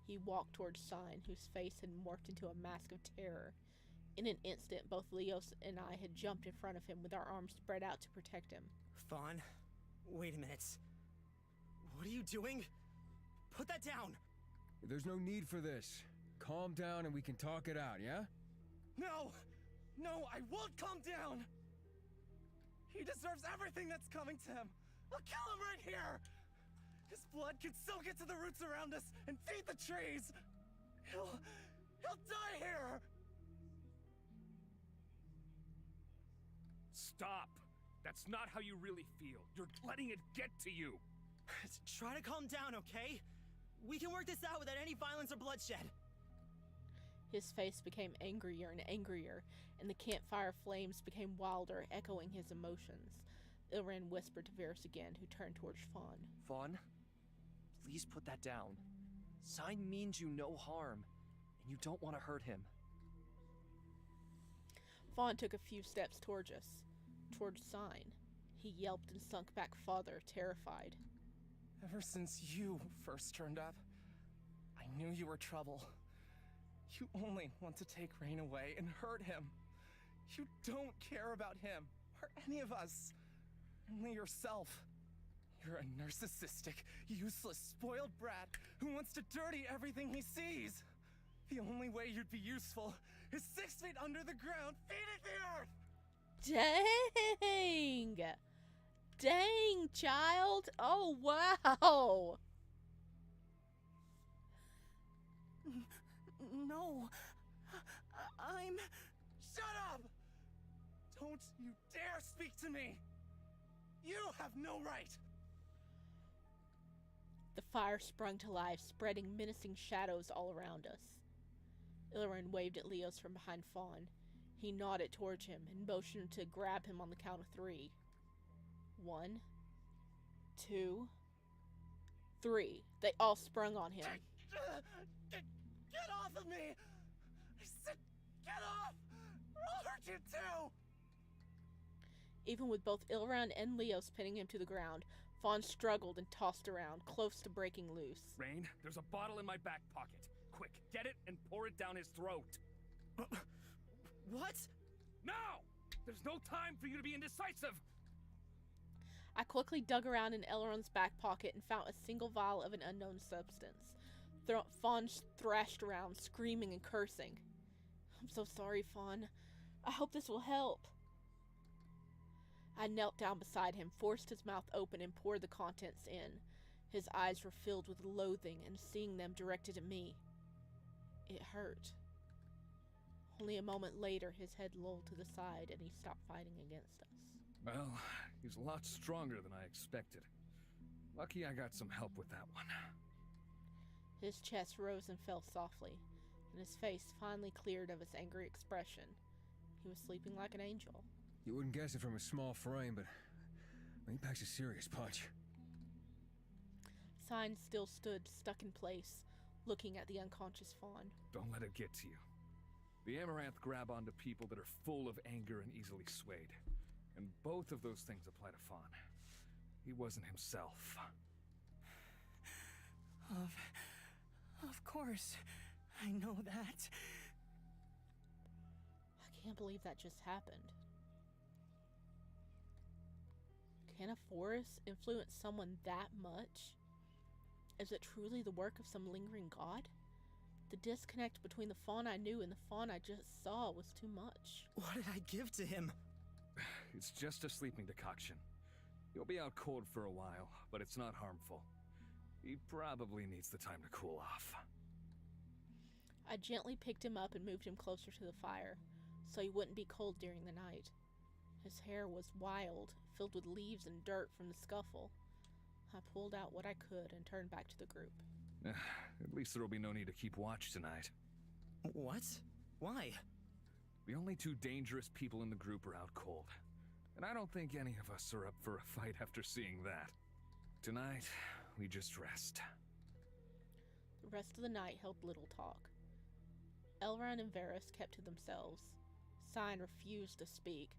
He walked towards Sign, whose face had morphed into a mask of terror. In an instant, both Leos and I had jumped in front of him with our arms spread out to protect him. Fawn, wait a minute. What are you doing? Put that down! There's no need for this. Calm down and we can talk it out, yeah? No! No, I won't calm down! He deserves everything that's coming to him! I'll kill him right here! His blood could so get to the roots around us and feed the trees! He'll die here! Stop! That's not how you really feel. You're letting it get to you! Try to calm down, okay? We can work this out without any violence or bloodshed. His face became angrier and angrier, and the campfire flames became wilder, echoing his emotions. Ilran whispered to Varus again, who turned towards Fawn. Fawn, please put that down. Sign means you no harm, and you don't want to hurt him. Fawn took a few steps towards us, towards Sign. He yelped and sunk back farther, terrified. Ever since you first turned up, I knew you were trouble. You only want to take Rain away and hurt him. You don't care about him, or any of us. Only yourself. You're a narcissistic, useless, spoiled brat who wants to dirty everything he sees. The only way you'd be useful is 6 feet under the ground, feeding the earth! Dang! Dang, child! Oh, wow! No. I'm... Shut up! Don't you dare speak to me! You have no right! The fire sprung to life, spreading menacing shadows all around us. Illirin waved at Leos from behind Fawn. He nodded towards him and motioned to grab him on the count of 3. 1, 2, 3. They all sprung on him. Get off of me! I said, get off! Or I'll hurt you too! Even with both Illirin and Leos pinning him to the ground, Fawn struggled and tossed around, close to breaking loose. Rain, there's a bottle in my back pocket. Quick, get it and pour it down his throat. What? Now! There's no time for you to be indecisive! I quickly dug around in Illirin's back pocket and found a single vial of an unknown substance. Fawn thrashed around, screaming and cursing. I'm so sorry, Fawn. I hope this will help. I knelt down beside him, forced his mouth open, and poured the contents in. His eyes were filled with loathing, and seeing them directed at me, it hurt. Only a moment later, his head lolled to the side, and he stopped fighting against us. Well, he's a lot stronger than I expected. Lucky I got some help with that one. His chest rose and fell softly, and his face finally cleared of its angry expression. He was sleeping like an angel. You wouldn't guess it from a small frame, but he packs a serious punch. Sign still stood, stuck in place, looking at the unconscious Fawn. Don't let it get to you. The Amaranth grab onto people that are full of anger and easily swayed. And both of those things apply to Fawn. He wasn't himself. Of course. I know that. I can't believe that just happened. Can a forest influence someone that much? Is it truly the work of some lingering god? The disconnect between the Fawn I knew and the Fawn I just saw was too much. What did I give to him? It's just a sleeping decoction. He'll be out cold for a while, but it's not harmful. He probably needs the time to cool off. I gently picked him up and moved him closer to the fire, so he wouldn't be cold during the night. His hair was wild, filled with leaves and dirt from the scuffle. I pulled out what I could and turned back to the group. At least there'll be no need to keep watch tonight. What? Why? The only 2 dangerous people in the group are out cold. And I don't think any of us are up for a fight after seeing that. Tonight, we just rest. The rest of the night held little talk. Elrond and Varys kept to themselves. Sign refused to speak,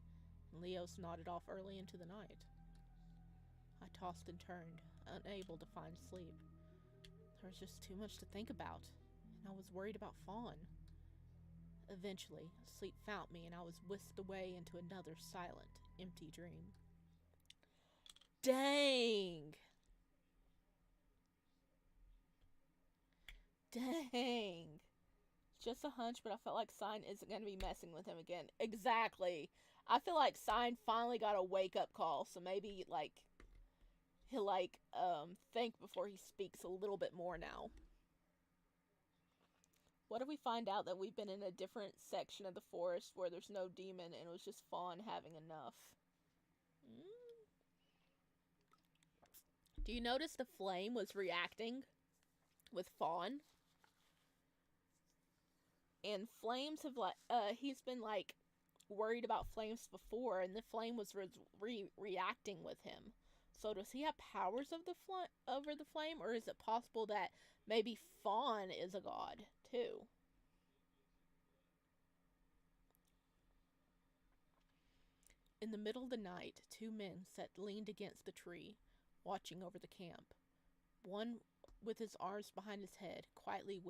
and Leos nodded off early into the night. I tossed and turned, unable to find sleep. There was just too much to think about, and I was worried about Fawn. Eventually, sleep found me, and I was whisked away into another silent, empty dream. Dang! Dang! Just a hunch, but I felt like Sign isn't going to be messing with him again. Exactly. I feel like Sign finally got a wake-up call, so maybe, like, he'll, like, think before he speaks a little bit more now. What if we find out that we've been in a different section of the forest where there's no demon and it was just Fawn having enough? Do you notice the flame was reacting with Fawn? And flames have, like, he's been, like, worried about flames before, and the flame was reacting with him. So does he have powers of over the flame, or is it possible that maybe Fawn is a god, too? In the middle of the night, 2 men leaned against the tree, watching over the camp. One with his arms behind his head, quietly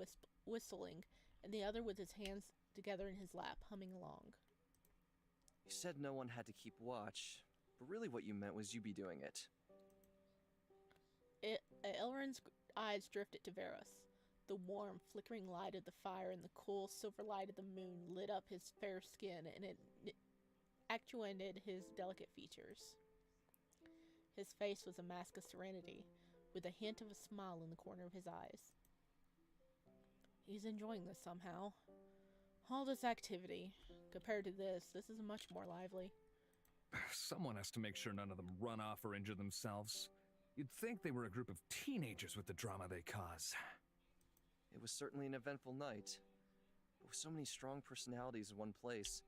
whistling, and the other with his hands together in his lap, humming along. You said no one had to keep watch, but really what you meant was you be doing it. Elrin's eyes drifted to Veros. The warm, flickering light of the fire and the cool silver light of the moon lit up his fair skin, and it accentuated his delicate features. His face was a mask of serenity, with a hint of a smile in the corner of his eyes. He's enjoying this somehow. All this activity. Compared to this is much more lively. Someone has to make sure none of them run off or injure themselves. You'd think they were a group of teenagers with the drama they cause. It was certainly an eventful night. But with so many strong personalities in one place,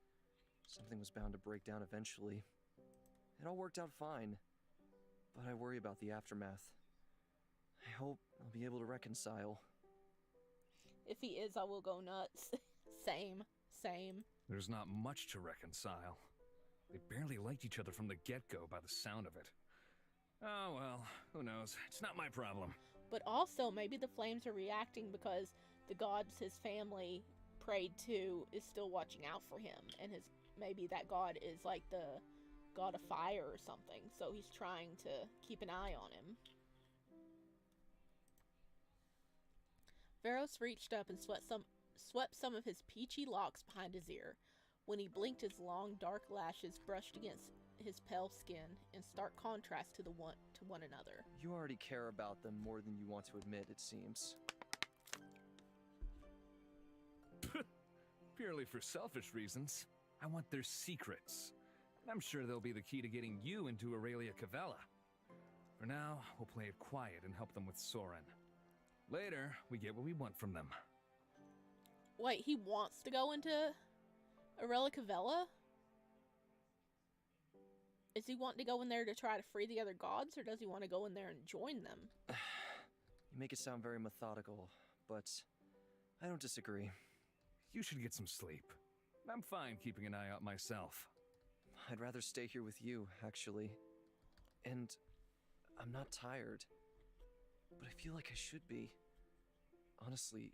something was bound to break down eventually. It all worked out fine, but I worry about the aftermath. I hope I'll be able to reconcile. If he is, I will go nuts. Same. There's not much to reconcile. They barely liked each other from the get-go by the sound of it. Oh well, who knows? It's not my problem. But also, maybe the flames are reacting because the gods his family prayed to is still watching out for him, and maybe that god is like the god of fire or something, so he's trying to keep an eye on him. Veros reached up and swept some of his peachy locks behind his ear. When he blinked, his long, dark lashes brushed against his pale skin in stark contrast to one another. You already care about them more than you want to admit, it seems. Purely for selfish reasons. I want their secrets. And I'm sure they'll be the key to getting you into Aurelia Cavella. For now, we'll play it quiet and help them with Soren. Later, we get what we want from them. Wait, he wants to go into Aurelia Cavella? Is he wanting to go in there to try to free the other gods, or does he want to go in there and join them? You make it sound very methodical, but I don't disagree. You should get some sleep. I'm fine keeping an eye out myself. I'd rather stay here with you, actually. And I'm not tired, but I feel like I should be. Honestly,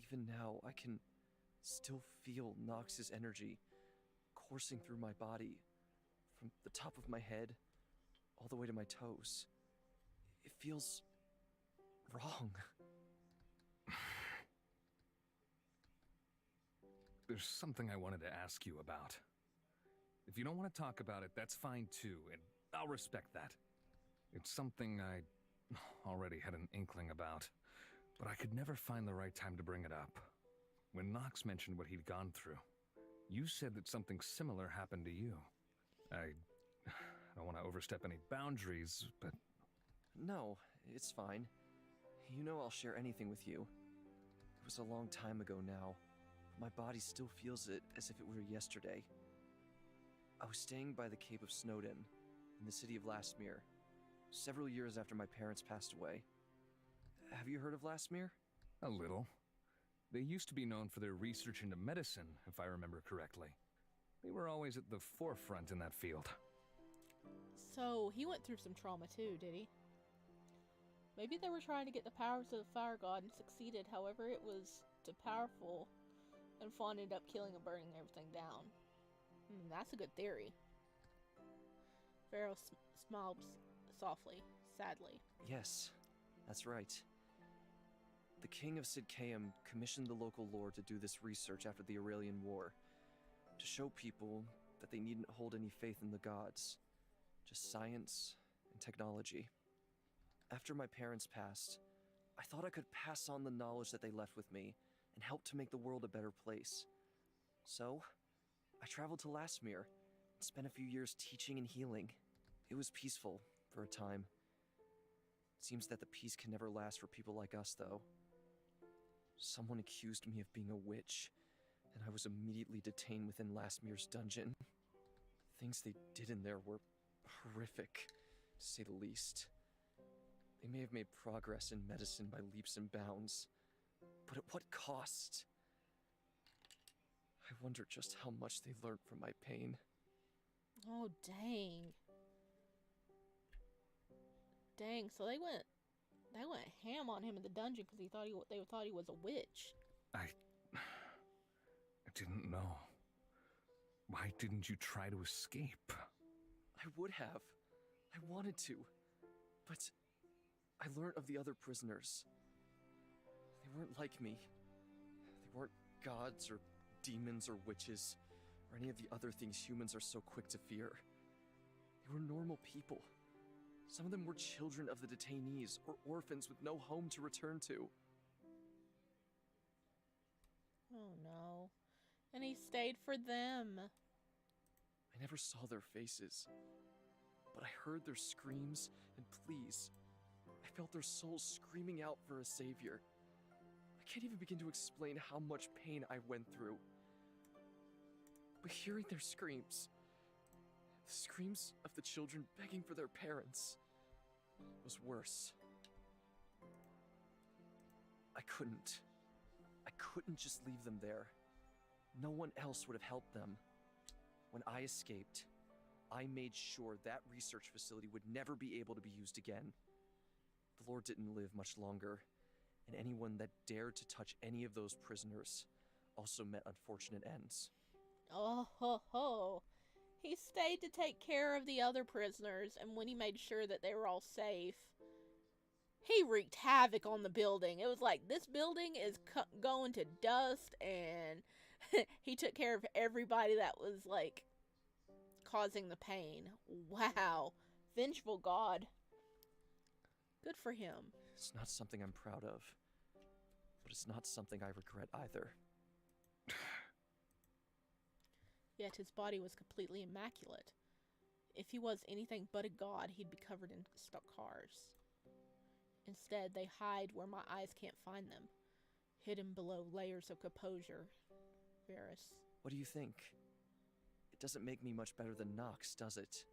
even now, I can still feel Nox's energy coursing through my body, from the top of my head all the way to my toes. It feels wrong. There's something I wanted to ask you about. If you don't want to talk about it, that's fine too, and I'll respect that. It's something I already had an inkling about, but I could never find the right time to bring it up. When Nox mentioned what he'd gone through, you said that something similar happened to you. I don't want to overstep any boundaries, but... No, it's fine. You know I'll share anything with you. It was a long time ago now. My body still feels it as if it were yesterday. I was staying by the Cape of Snowdon, in the city of Lasmere, several years after my parents passed away. Have you heard of Lasmere? A little. They used to be known for their research into medicine, if I remember correctly. They were always at the forefront in that field. So, he went through some trauma too, did he? Maybe they were trying to get the powers of the fire god and succeeded, however it was too powerful, and Fawn ended up killing and burning everything down. That's a good theory. Pharaoh smiled softly, sadly. Yes, that's right. The king of Sidcaeum commissioned the local lord to do this research after the Aurelian War, to show people that they needn't hold any faith in the gods, just science and technology. After my parents passed, I thought I could pass on the knowledge that they left with me and help to make the world a better place. So, I traveled to Lasmere and spent a few years teaching and healing. It was peaceful for a time. It seems that the peace can never last for people like us, though. Someone accused me of being a witch, and I was immediately detained within Lasmere's dungeon. Things they did in there were horrific, to say the least. They may have made progress in medicine by leaps and bounds, but at what cost? I wonder just how much they learned from my pain. Oh, dang. Dang, so they went ham on him in the dungeon because they thought he was a witch. I didn't know. Why didn't you try to escape? I I would have. I wanted to. But I learned of the other prisoners. They weren't like me. They weren't gods or demons or witches or any of the other things humans are so quick to fear. They were normal people. Some of them were children of the detainees or orphans with no home to return to. Oh no. And he stayed for them. I never saw their faces, but I heard their screams and pleas. I felt their souls screaming out for a savior. I can't even begin to explain how much pain I went through. But hearing their screams, the screams of the children begging for their parents, was worse. I couldn't just leave them there. No one else would have helped them. When I escaped, I made sure that research facility would never be able to be used again. The Lord didn't live much longer, and anyone that dared to touch any of those prisoners also met unfortunate ends. Oh ho ho. He stayed to take care of the other prisoners, and when he made sure that they were all safe, he wreaked havoc on the building. It was like, this building is going to dust, and he took care of everybody that was, like, causing the pain. Wow. Vengeful God. Good for him. It's not something I'm proud of, but it's not something I regret either. Yet his body was completely immaculate. If he was anything but a god, he'd be covered in scars. Instead, they hide where my eyes can't find them, hidden below layers of composure. Varys. What do you think? It doesn't make me much better than Nox, does it?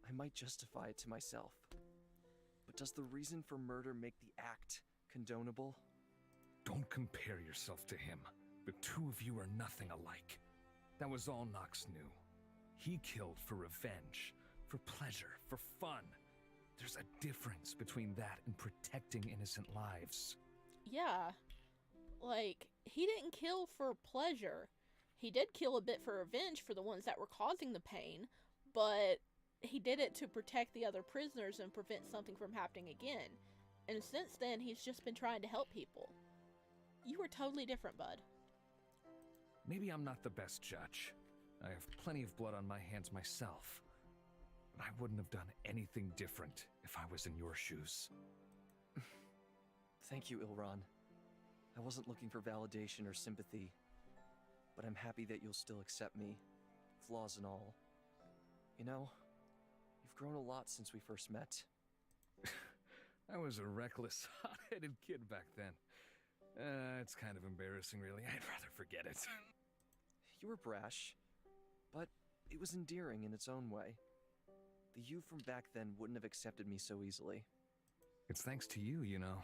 I might justify it to myself. But does the reason for murder make the act condonable? Don't compare yourself to him. The two of you are nothing alike. That was all Nox knew. He killed for revenge, for pleasure, for fun. There's a difference between that and protecting innocent lives. Yeah. Like, he didn't kill for pleasure. He did kill a bit for revenge for the ones that were causing the pain, but he did it to protect the other prisoners and prevent something from happening again. And since then, he's just been trying to help people. You were totally different, bud. Maybe I'm not the best judge. I have plenty of blood on my hands myself. But I wouldn't have done anything different if I was in your shoes. Thank you, Ilron. I wasn't looking for validation or sympathy, but I'm happy that you'll still accept me, flaws and all. You know, you've grown a lot since we first met. I was a reckless, hot-headed kid back then. It's kind of embarrassing, really. I'd rather forget it. You were brash, but it was endearing in its own way. The you from back then wouldn't have accepted me so easily. It's thanks to you, you know.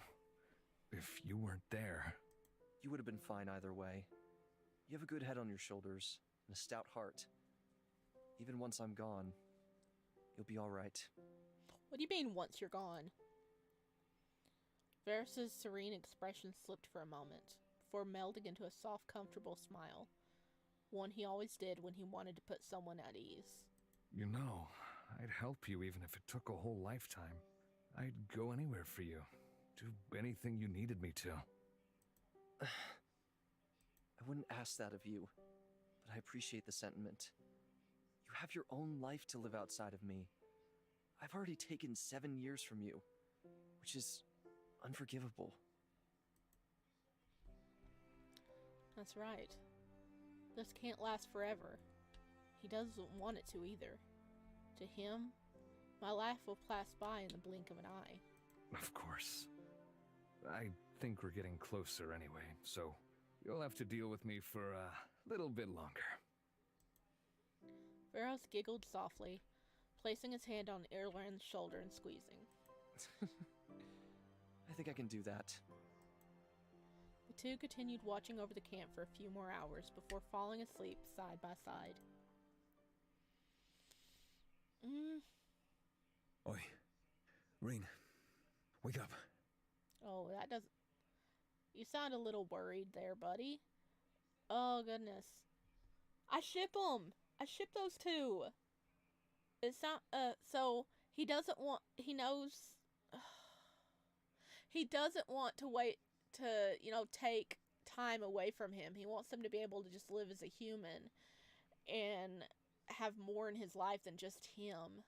If you weren't there... You would have been fine either way. You have a good head on your shoulders, and a stout heart. Even once I'm gone, you'll be alright. What do you mean, once you're gone? Varys' serene expression slipped for a moment, before melding into a soft, comfortable smile. One he always did when he wanted to put someone at ease. You know, I'd help you even if it took a whole lifetime. I'd go anywhere for you. Do anything you needed me to. I wouldn't ask that of you, but I appreciate the sentiment. You have your own life to live outside of me. I've already taken 7 years from you, which is unforgivable. That's right. This can't last forever. He doesn't want it to either. To him, my life will pass by in the blink of an eye. Of course. I think we're getting closer anyway, so you'll have to deal with me for a little bit longer. Varys giggled softly, placing his hand on Erlen's shoulder and squeezing. I think I can do that. The two continued watching over the camp for a few more hours before falling asleep side by side. Oi. Raen. Wake up. Oh, that doesn't... You sound a little worried there, buddy. Oh, goodness. I ship them! I ship those two! It's not, so he doesn't want, he knows, he doesn't want to wait to, take time away from him. He wants him to be able to just live as a human and have more in his life than just him.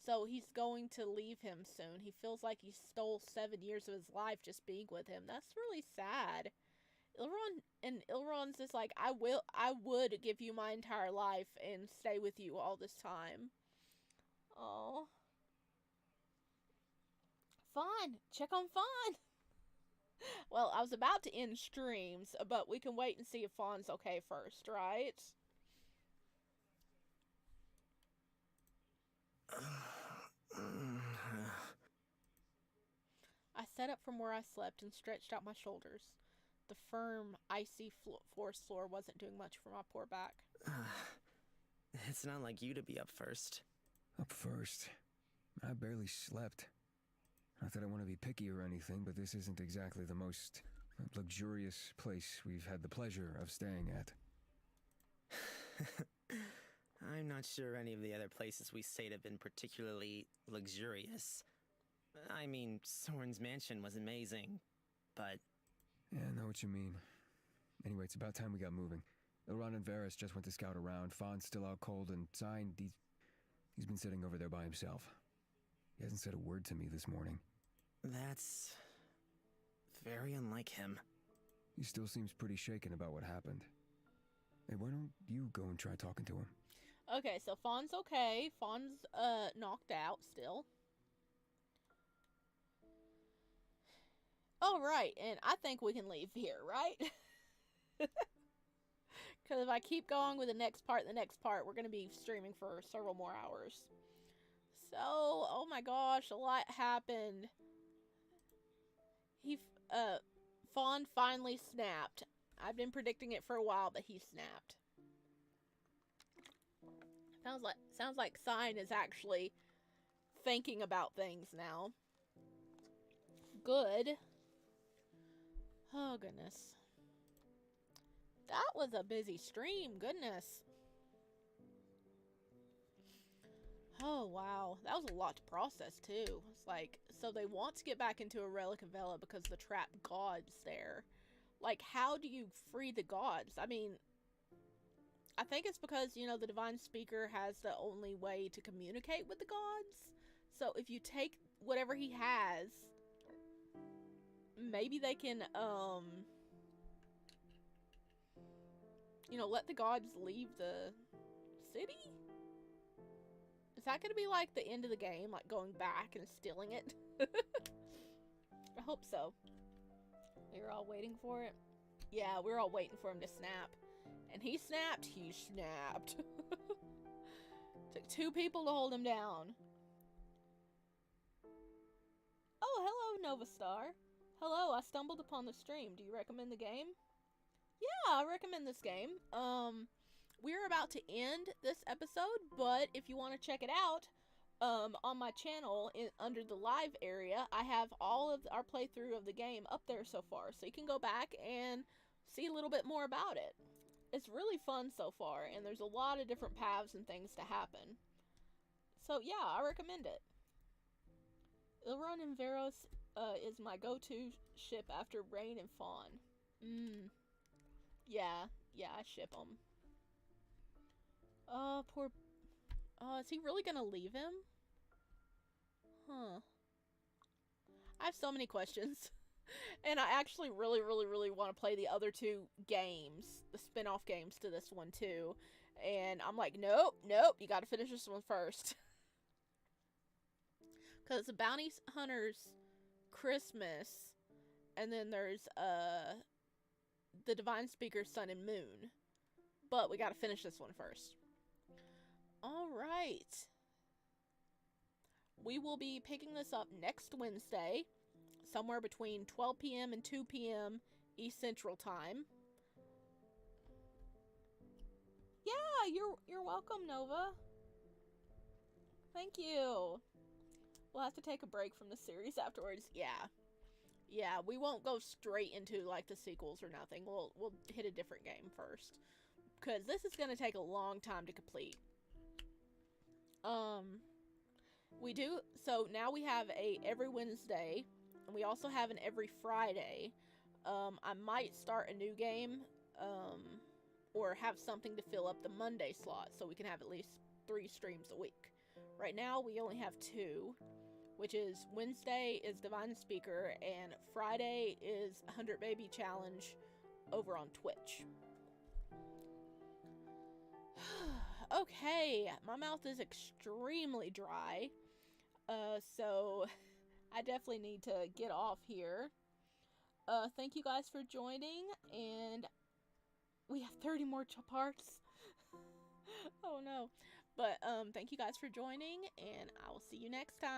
So he's going to leave him soon. He feels like he stole 7 years of his life just being with him. That's really sad. Ilron's just like, I would give you my entire life and stay with you all this time. Oh. Fawn! Check on Fawn! Well, I was about to end streams, but we can wait and see if Fawn's okay first, right? I sat up from where I slept and stretched out my shoulders. The firm, icy forest floor wasn't doing much for my poor back. It's not like you to be up first. Up first? I barely slept. Not that I want to be picky or anything, but this isn't exactly the most luxurious place we've had the pleasure of staying at. I'm not sure any of the other places we stayed have been particularly luxurious. I mean, Soren's mansion was amazing, but... Yeah, I know what you mean. Anyway, it's about time we got moving. Ilron and Varys just went to scout around. Fawn's still out cold, and Sign, he's been sitting over there by himself. He hasn't said a word to me this morning. That's... very unlike him. He still seems pretty shaken about what happened. Hey, why don't you go and try talking to him? Okay, so Fawn's okay. Fawn's, knocked out still. Oh, right, and I think we can leave here, right? Because if I keep going with the next part, we're going to be streaming for several more hours. So, oh my gosh, a lot happened. Fawn finally snapped. I've been predicting it for a while, but he snapped. Sounds like Sign is actually thinking about things now. Good. Oh, goodness. That was a busy stream. Goodness. Oh, wow. That was a lot to process, too. It's like, so they want to get back into Aurelia Cavella because the trapped god's there. Like, how do you free the gods? I mean, I think it's because, the Divine Speaker has the only way to communicate with the gods. So if you take whatever he has, maybe they can, let the gods leave the city? Is that going to be like the end of the game? Like going back and stealing it? I hope so. We were all waiting for it. Yeah, we were all waiting for him to snap. And he snapped. He snapped. Took 2 people to hold him down. Oh, hello, Nova Star. Hello, I stumbled upon the stream. Do you recommend the game? Yeah, I recommend this game. We're about to end this episode, but if you want to check it out, on my channel, under the live area, I have all of our playthrough of the game up there so far, so you can go back and see a little bit more about it. It's really fun so far, and there's a lot of different paths and things to happen. So yeah, I recommend it. Ilron and Varos is my go-to ship after Raen and Fawn. Yeah, I ship them. Poor... is he really gonna leave him? Huh. I have so many questions. And I actually really want to play the other 2 games, the spin-off games to this one too. And I'm like, nope, you gotta finish this one first. Because it's a Bounty Hunter's Christmas, and then there's, the Divine Speaker's Sun and Moon. But we gotta finish this one first. Alright. We will be picking this up next Wednesday, somewhere between 12 p.m. and 2 p.m. East Central Time. Yeah, you're welcome, Nova. Thank you. We'll have to take a break from the series afterwards. Yeah, we won't go straight into like the sequels or nothing. We'll hit a different game first, because this is going to take a long time to complete. We do, so now we have a every Wednesday, and we also have an every Friday. I might start a new game, or have something to fill up the Monday slot, so we can have at least 3 streams a week. Right now, we only have 2, which is Wednesday is Divine Speaker, and Friday is 100 Baby Challenge over on Twitch. Okay, my mouth is extremely dry, so I definitely need to get off here. Thank you guys for joining, and we have 30 more parts. Oh no. But thank you guys for joining, and I will see you next time.